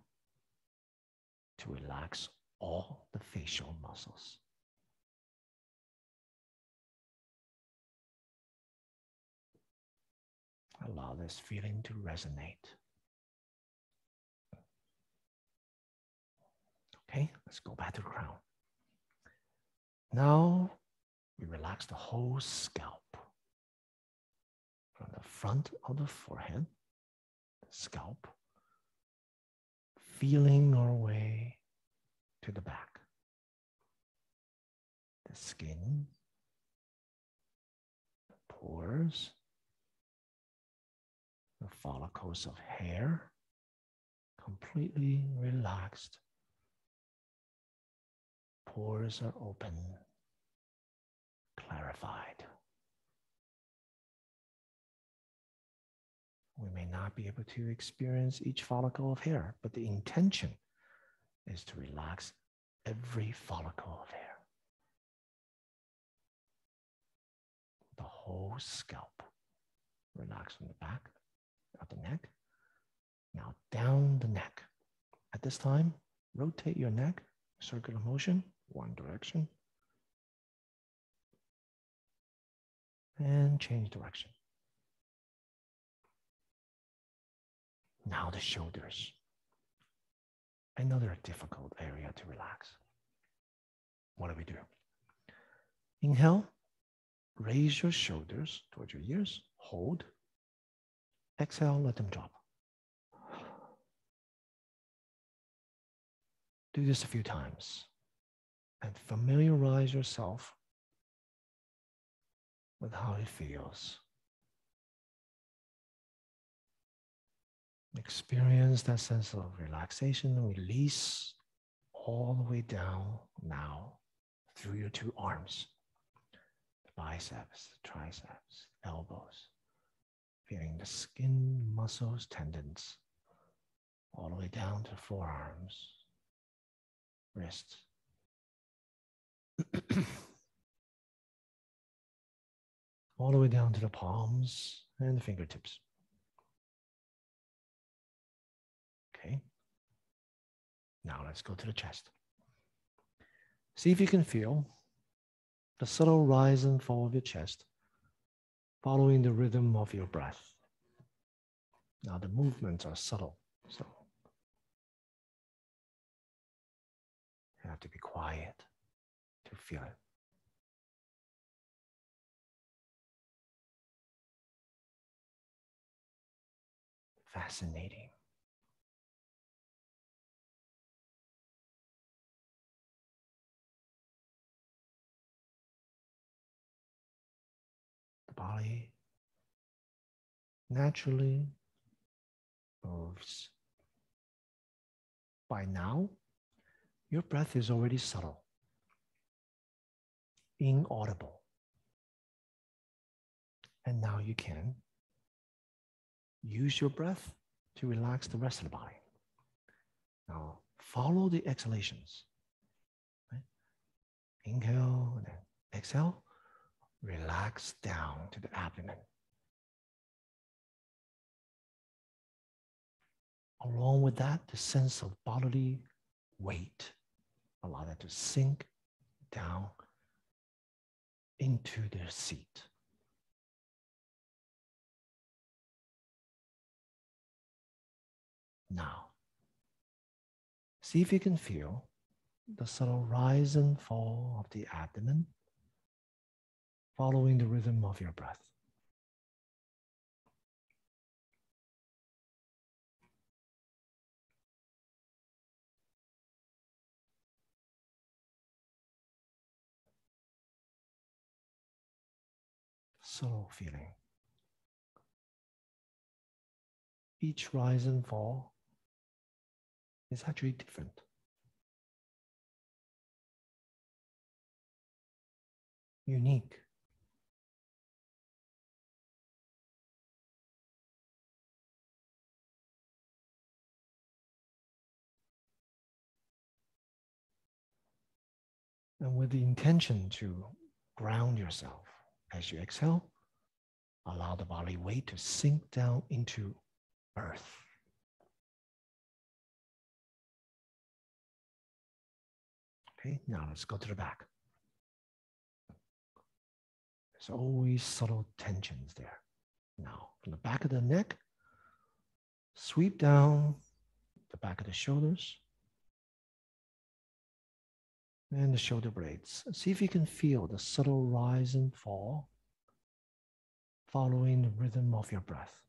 to relax all the facial muscles. Allow this feeling to resonate. Okay, let's go back to the crown. Now we relax the whole scalp. From the front of the forehead, the scalp, feeling our way to the back. The skin, the pores, the follicles of hair, completely relaxed. Pores are open, clarified. We may not be able to experience each follicle of hair, but the intention is to relax every follicle of hair. The whole scalp. Relax from the back of the neck. Now down the neck. At this time, rotate your neck, circular motion, one direction. And change direction. Now the shoulders. Another difficult area to relax. What do we do? Inhale, raise your shoulders towards your ears, hold. Exhale, let them drop. Do this a few times and familiarize yourself with how it feels. Experience that sense of relaxation and release all the way down now through your two arms, the biceps, the triceps, elbows, feeling the skin, muscles, tendons, all the way down to forearms, wrists. All the way down to the palms and the fingertips. Okay. Now let's go to the chest. See if you can feel the subtle rise and fall of your chest following the rhythm of your breath. Now the movements are subtle, so you have to be quiet to feel it. Fascinating. The body naturally moves. By now, your breath is already subtle, inaudible. And now you can use your breath to relax the rest of the body. Now, follow the exhalations. Right? Inhale and then exhale. relax down to the abdomen. Along with that, the sense of bodily weight. Allow that to sink down into the seat. Now, see if you can feel the subtle rise and fall of the abdomen following the rhythm of your breath. Subtle feeling. Each rise and fall is actually different. Unique. And with the intention to ground yourself as you exhale, allow the body weight to sink down into earth. Okay, now let's go to the back. There's always subtle tensions there. Now, from the back of the neck, sweep down the back of the shoulders and the shoulder blades. See if you can feel the subtle rise and fall following the rhythm of your breath.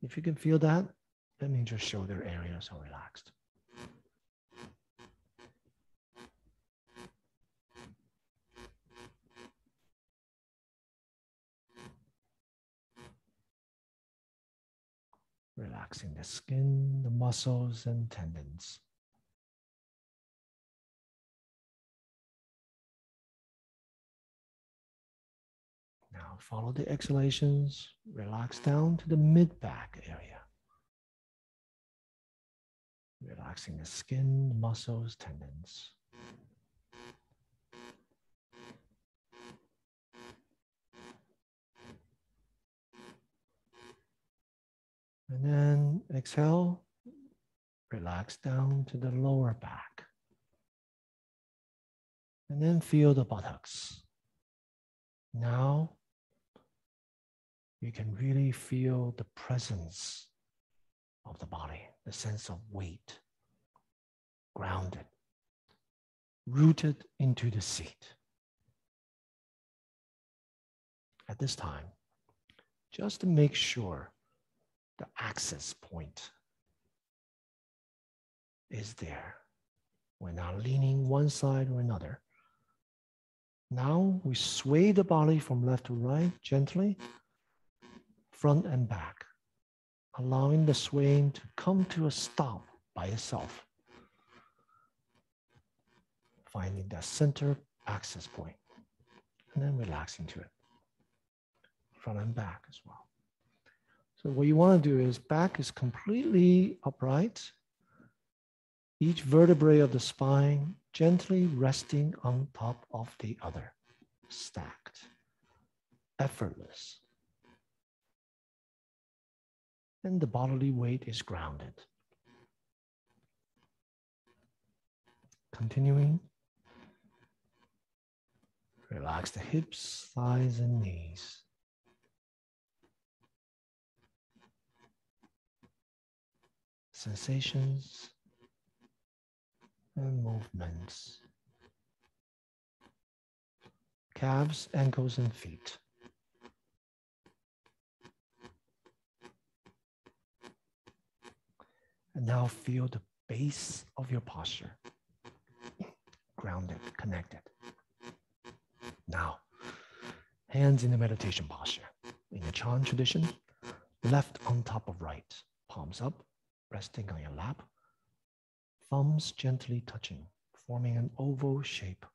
If you can feel that, that means your shoulder areas are relaxed. Relaxing the skin, the muscles, and tendons. Now follow the exhalations, relax down to the mid-back area. Relaxing the skin, the muscles, tendons. And then exhale, relax down to the lower back. And then feel the buttocks. Now you can really feel the presence of the body, the sense of weight, grounded, rooted into the seat. At this time, just to make sure the access point is there. We're not leaning one side or another. Now we sway the body from left to right gently, front and back, allowing the swaying to come to a stop by itself. Finding that center access point, and then relaxing to it. Front and back as well. So what you want to do is back is completely upright. Each vertebrae of the spine gently resting on top of the other, stacked, effortless. And the bodily weight is grounded. Continuing, relax the hips, thighs, and knees. Sensations and movements. Calves, ankles, and feet. And now feel the base of your posture. Grounded, connected. Now, hands in the meditation posture. In the Chan tradition, left on top of right, palms up, resting on your lap, thumbs gently touching, forming an oval shape.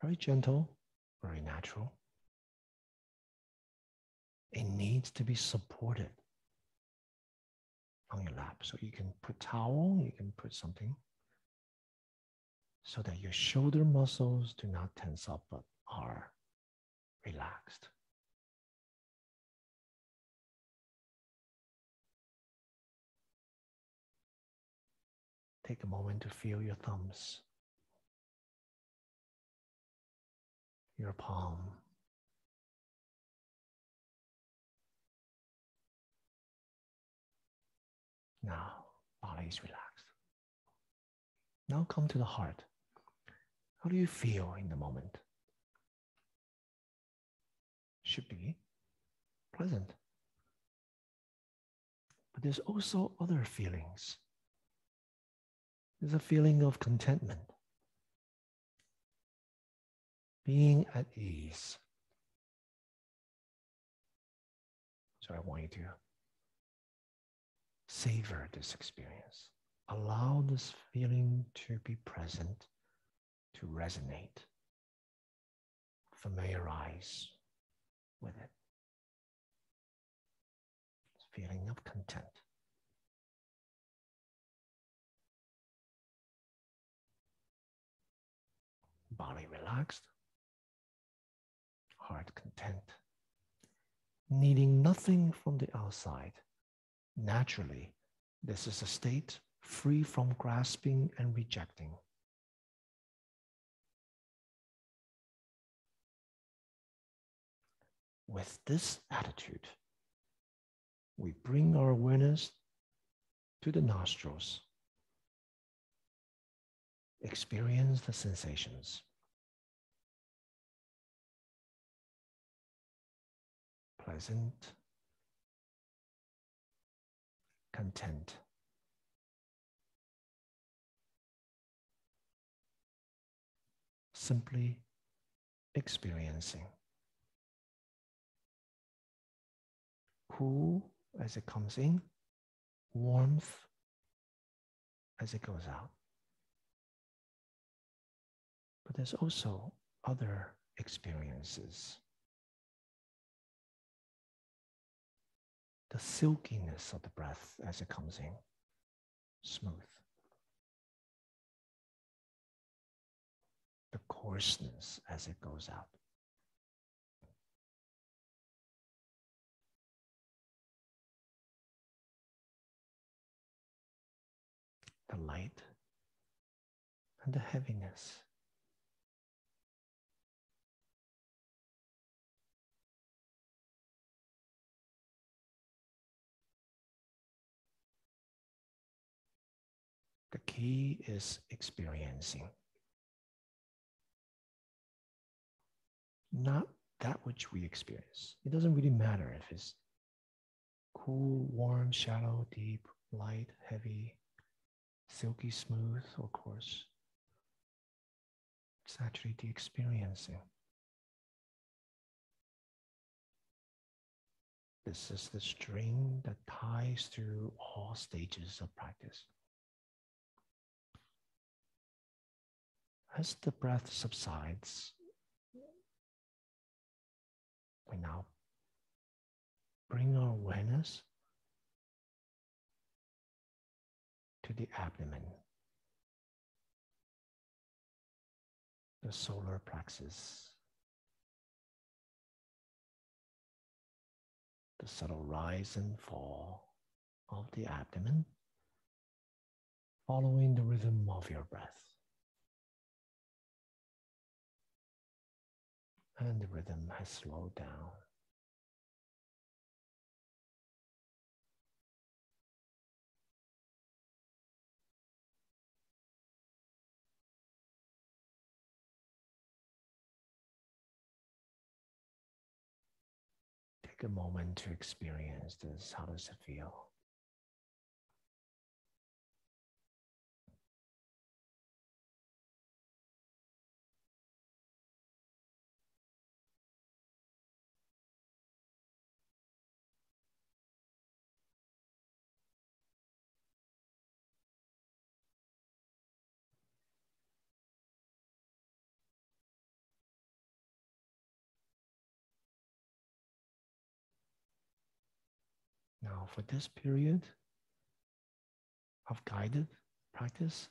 Very gentle, very natural. It needs to be supported on your lap. So you can put towel, you can put something so that your shoulder muscles do not tense up but are relaxed. Take a moment to feel your thumbs, your palm. Now, body is relaxed. Now come to the heart. How do you feel in the moment? Should be pleasant. But there's also other feelings. There's a feeling of contentment, being at ease. So I want you to savor this experience. Allow this feeling to be present, to resonate. Familiarize with it. This feeling of content. Body relaxed, heart content, needing nothing from the outside. Naturally, this is a state free from grasping and rejecting. With this attitude, we bring our awareness to the nostrils. Experience the sensations. Pleasant, content. Simply experiencing. Cool as it comes in, warmth as it goes out. But there's also other experiences. The silkiness of the breath as it comes in, smooth. The coarseness as it goes out. The light and the heaviness. The key is experiencing. Not that which we experience. It doesn't really matter if it's cool, warm, shallow, deep, light, heavy, silky, smooth, or coarse. It's actually the experiencing. This is the string that ties through all stages of practice. As the breath subsides, we now bring our awareness to the abdomen, the solar plexus, the subtle rise and fall of the abdomen, following the rhythm of your breath. And the rhythm has slowed down. Take a moment to experience this. How does it feel? Now, for this period of guided practice,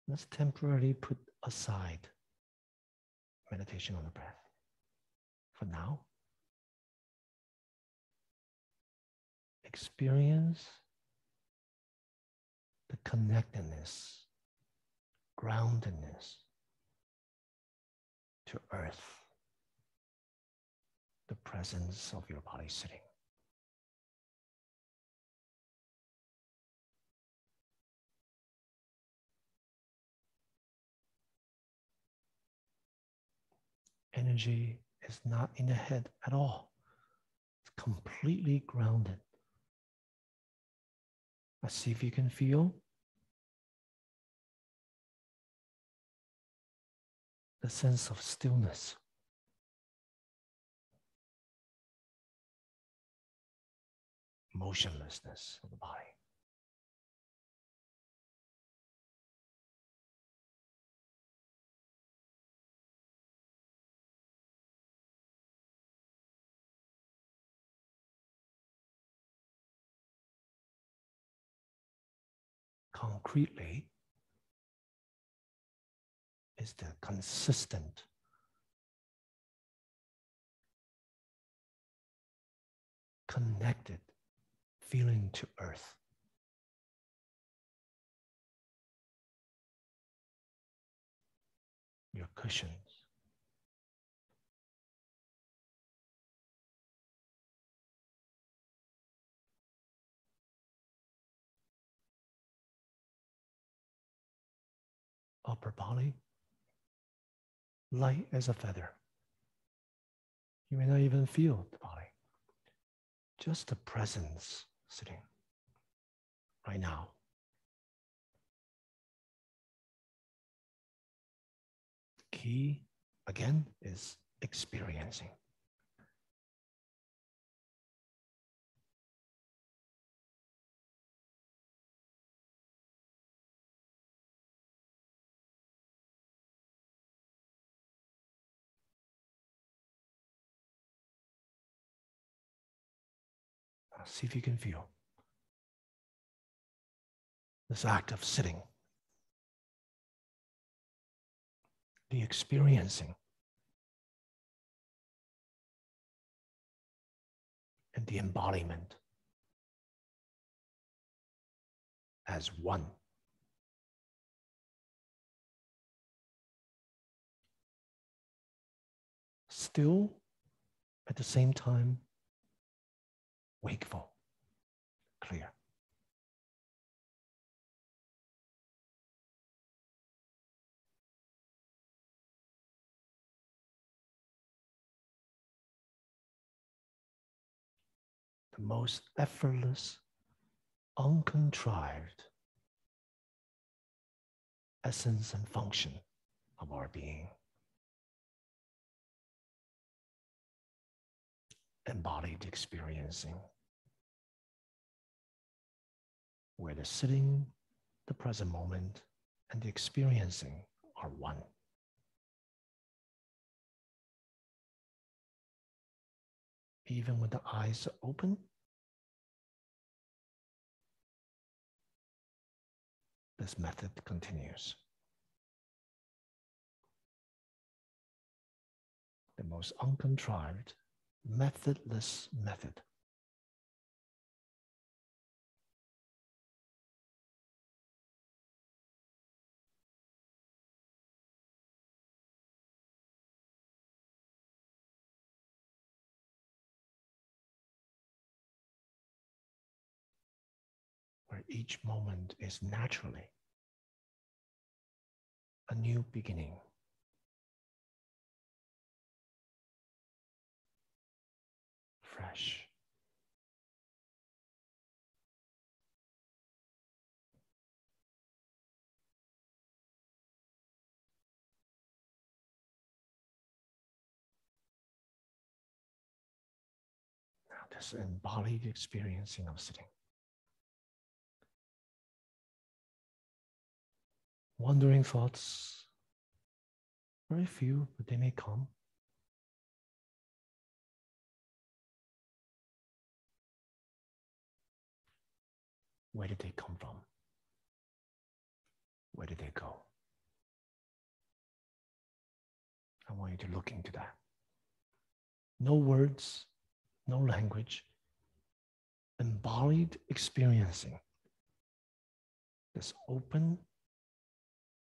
let's temporarily put aside meditation on the breath. for now. Experience the connectedness, groundedness to earth, the presence of your body sitting. Energy is not in the head at all. It's completely grounded. Let's see if you can feel the sense of stillness. Motionlessness of the body. Concretely is the consistent connected feeling to earth. Your cushions. Upper body, light as a feather. You may not even feel the body. Just the presence sitting right now. The key, again, is experiencing. Now see if you can feel this act of sitting, the experiencing, and the embodiment as one. Still, at the same time, wakeful, clear. The most effortless, uncontrived essence and function of our being. Embodied experiencing, where the sitting, the present moment, and the experiencing are one. Even when the eyes are open, this method continues. The most uncontrived, methodless method. Where each moment is naturally a new beginning. Fresh. Now this embodied experiencing of sitting. Wandering thoughts, very few, but they may come. Where did they come from? Where did they go? I want you to look into that. No words, no language, embodied experiencing. This open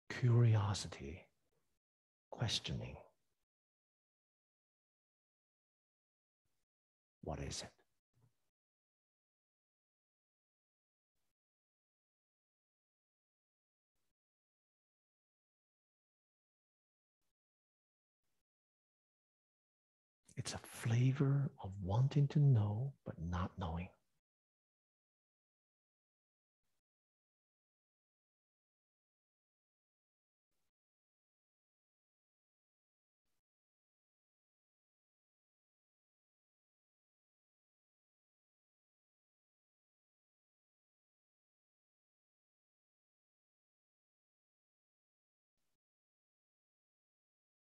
curiosity, questioning. What is it? It's a flavor of wanting to know, but not knowing.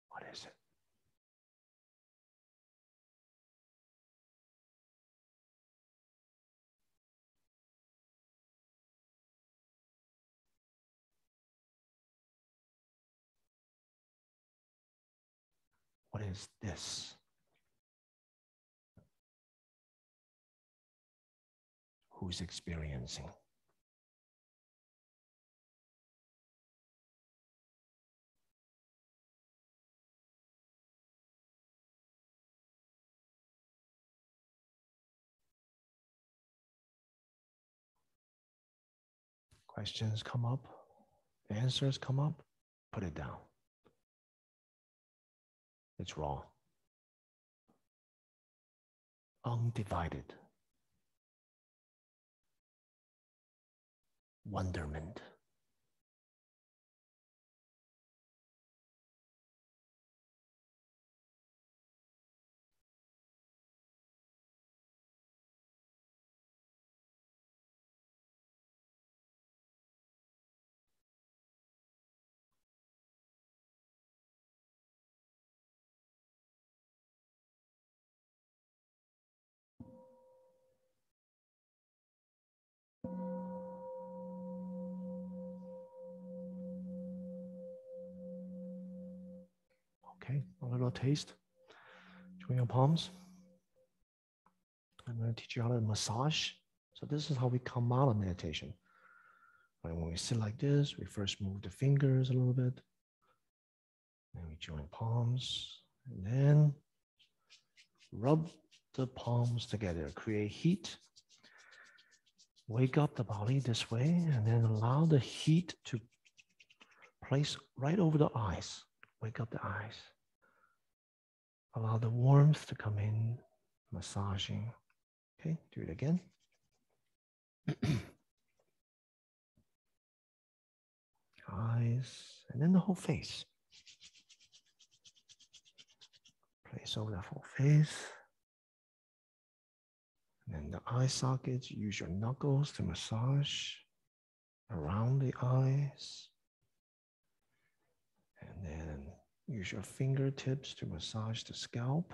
What is it? What is this? Who's experiencing? Questions come up, answers come up, put it down. It's raw. Undivided. Wonderment. Okay, a little taste. Join your palms. I'm going to teach you how to massage. So this is how we come out of meditation. Right, when we sit like this, we first move the fingers a little bit. Then we join palms. And then rub the palms together. Create heat. Wake up the body this way. And then allow the heat to place right over the eyes. Wake up the eyes. Allow the warmth to come in. Massaging. Okay, do it again. Eyes, and then the whole face. Place over the whole face. And then the eye sockets, use your knuckles to massage around the eyes. And then use your fingertips to massage the scalp.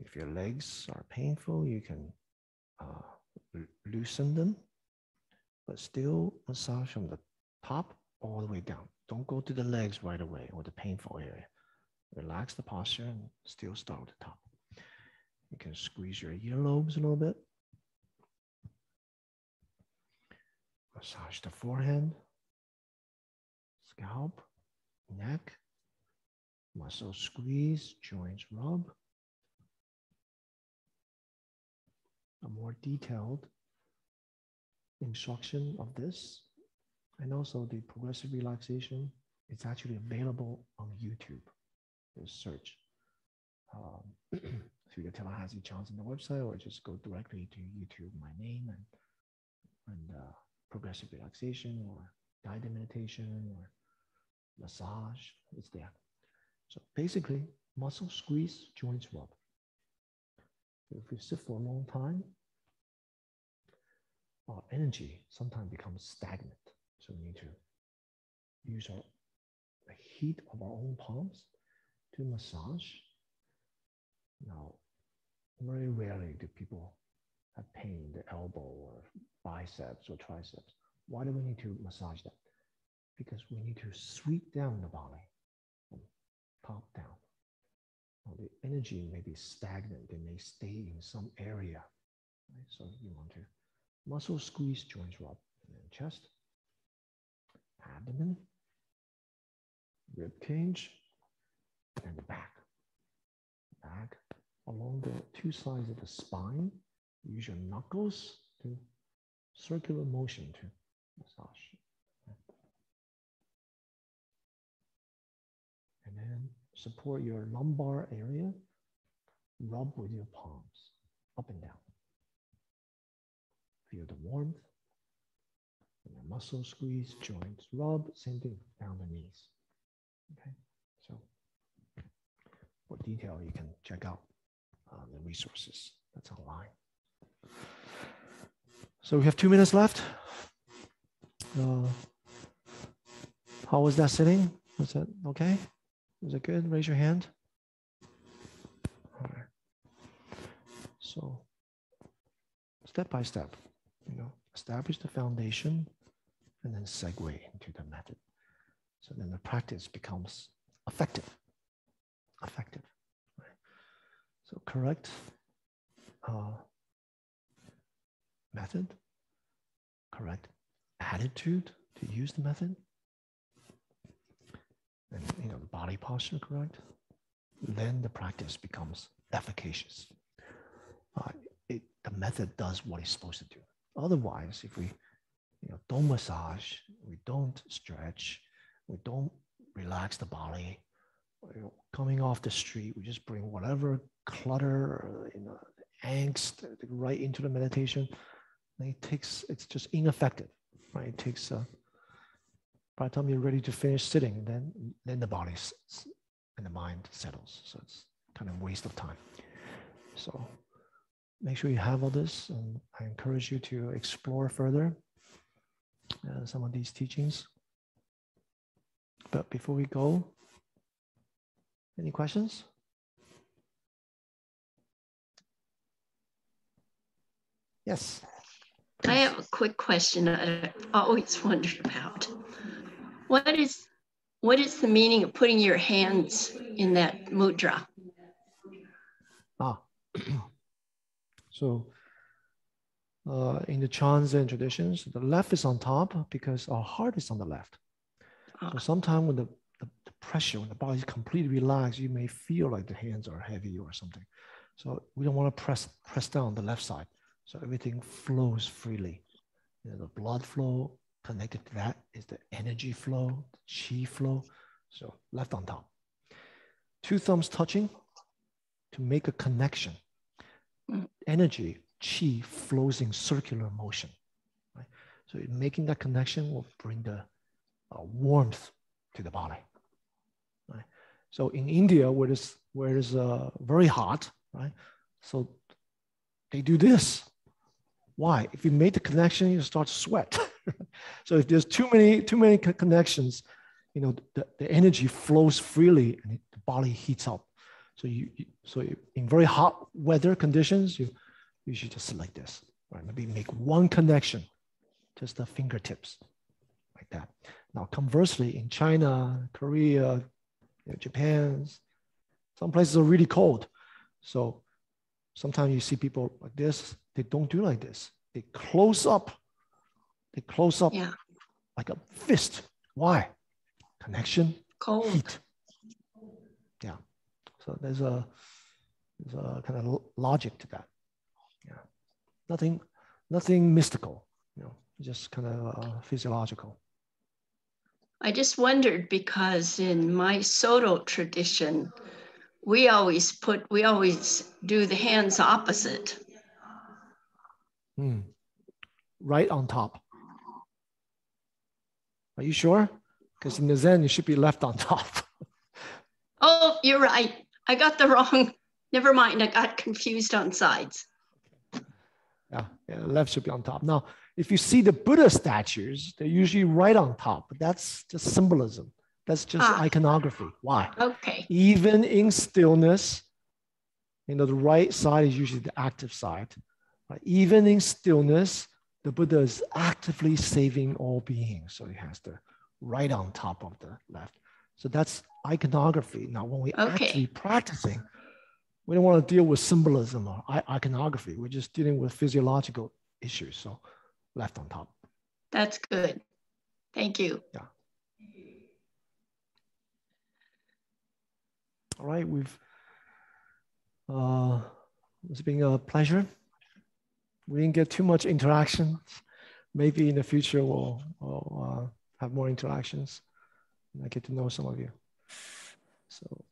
If your legs are painful, you can loosen them, but still massage from the top all the way down. Don't go to the legs right away or the painful area. Relax the posture and still start with the top. You can squeeze your earlobes a little bit. Massage the forehead, scalp, neck, muscle squeeze, joints rub. A more detailed instruction of this, and also the progressive relaxation, it's actually available on YouTube. Just search through the Tallahassee Johnson website, or just go directly to YouTube, my name, and progressive relaxation, or guided meditation, or massage. It's there. So basically, muscle squeeze, joints rub. If we sit for a long time, our energy sometimes becomes stagnant. So we need to use the heat of our own palms to massage. Now, very rarely do people have pain in the elbow or biceps or triceps. Why do we need to massage that? Because we need to sweep down the body from top down. Now, the energy may be stagnant. They may stay in some area. Right? So you want to muscle squeeze, joints rub, and then chest, abdomen, rib cage, and the back. Back along the two sides of the spine. Use your knuckles to circular motion to massage. And then support your lumbar area. Rub with your palms up and down. Feel the warmth. And the muscle squeeze, joints rub, same thing down the knees. Okay, so for detail, you can check out the resources that's online. So we have 2 minutes left. How was that sitting? Was that okay? Was it good? Raise your hand. All right. So step by step, establish the foundation and then segue into the method. So then the practice becomes effective. Effective. Right? So correct method, correct attitude to use the method, and the body posture correct, then the practice becomes efficacious. The method does what it's supposed to do. Otherwise, if we don't massage, we don't stretch, we don't relax the body, coming off the street, we just bring whatever clutter, angst right into the meditation. And it's just ineffective, right? It takes, by the time you're ready to finish sitting, then the body and the mind settles. So it's kind of a waste of time. So make sure you have all this, and I encourage you to explore further some of these teachings. But before we go, any questions? Yes. I have a quick question I've always wondered about. What is the meaning of putting your hands in that mudra? So in the Chan Zen traditions, the left is on top because our heart is on the left. So sometimes when the pressure, when the body is completely relaxed, you may feel like the hands are heavy or something. So we don't want to press down the left side. So everything flows freely. The blood flow connected to that is the energy flow, the chi flow. So left on top. 2 thumbs touching to make a connection. Energy, chi, flows in circular motion. Right? So making that connection will bring the warmth to the body. Right? So in India, where it's very hot, right? So they do this. Why? If you make the connection, you start to sweat. So if there's too many connections, the energy flows freely and the body heats up. So in very hot weather conditions, you should just sit like this, right? Maybe make one connection, just the fingertips, like that. Now, conversely, in China, Korea, Japan, some places are really cold. So sometimes you see people like this. They don't do like this. They close up. They close up like a fist. Why? Connection, cold. Heat. Yeah. So there's a kind of logic to that. Yeah. Nothing mystical. Just kind of physiological. I just wondered because in my Soto tradition, we always do the hands opposite. Right on top. Are you sure? Because in the Zen, it should be left on top. Oh, you're right. I got the wrong. Never mind. I got confused on sides. Yeah, left should be on top. Now, if you see the Buddha statues, they're usually right on top, but that's just symbolism. That's just iconography. Why? Okay. Even in stillness, the right side is usually the active side. Right? Even in stillness, the Buddha is actively saving all beings. So he has the right on top of the left. So that's iconography. Now, when we Okay. actually practicing, we don't want to deal with symbolism or iconography. We're just dealing with physiological issues. So left on top. That's good. Thank you. Yeah. All right. It's been a pleasure. We didn't get too much interaction. Maybe in the future we'll have more interactions and I get to know some of you. So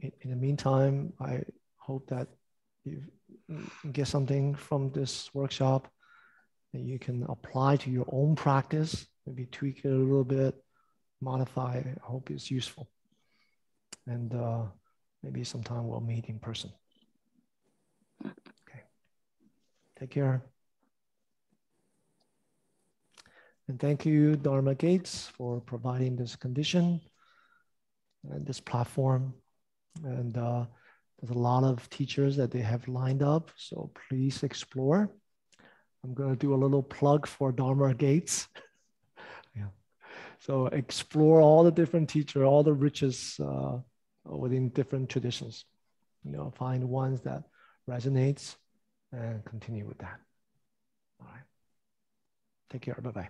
in the meantime, I hope that you get something from this workshop that you can apply to your own practice, maybe tweak it a little bit, modify. I hope it's useful. And maybe sometime we'll meet in person. Okay. Take care. And thank you, Dharma Gates, for providing this condition and this platform. And there's a lot of teachers that they have lined up, so please explore. I'm going to do a little plug for Dharma Gates. Yeah. So explore all the different teachers, all the riches within different traditions. Find ones that resonates and continue with that. All right. Take care. Bye-bye.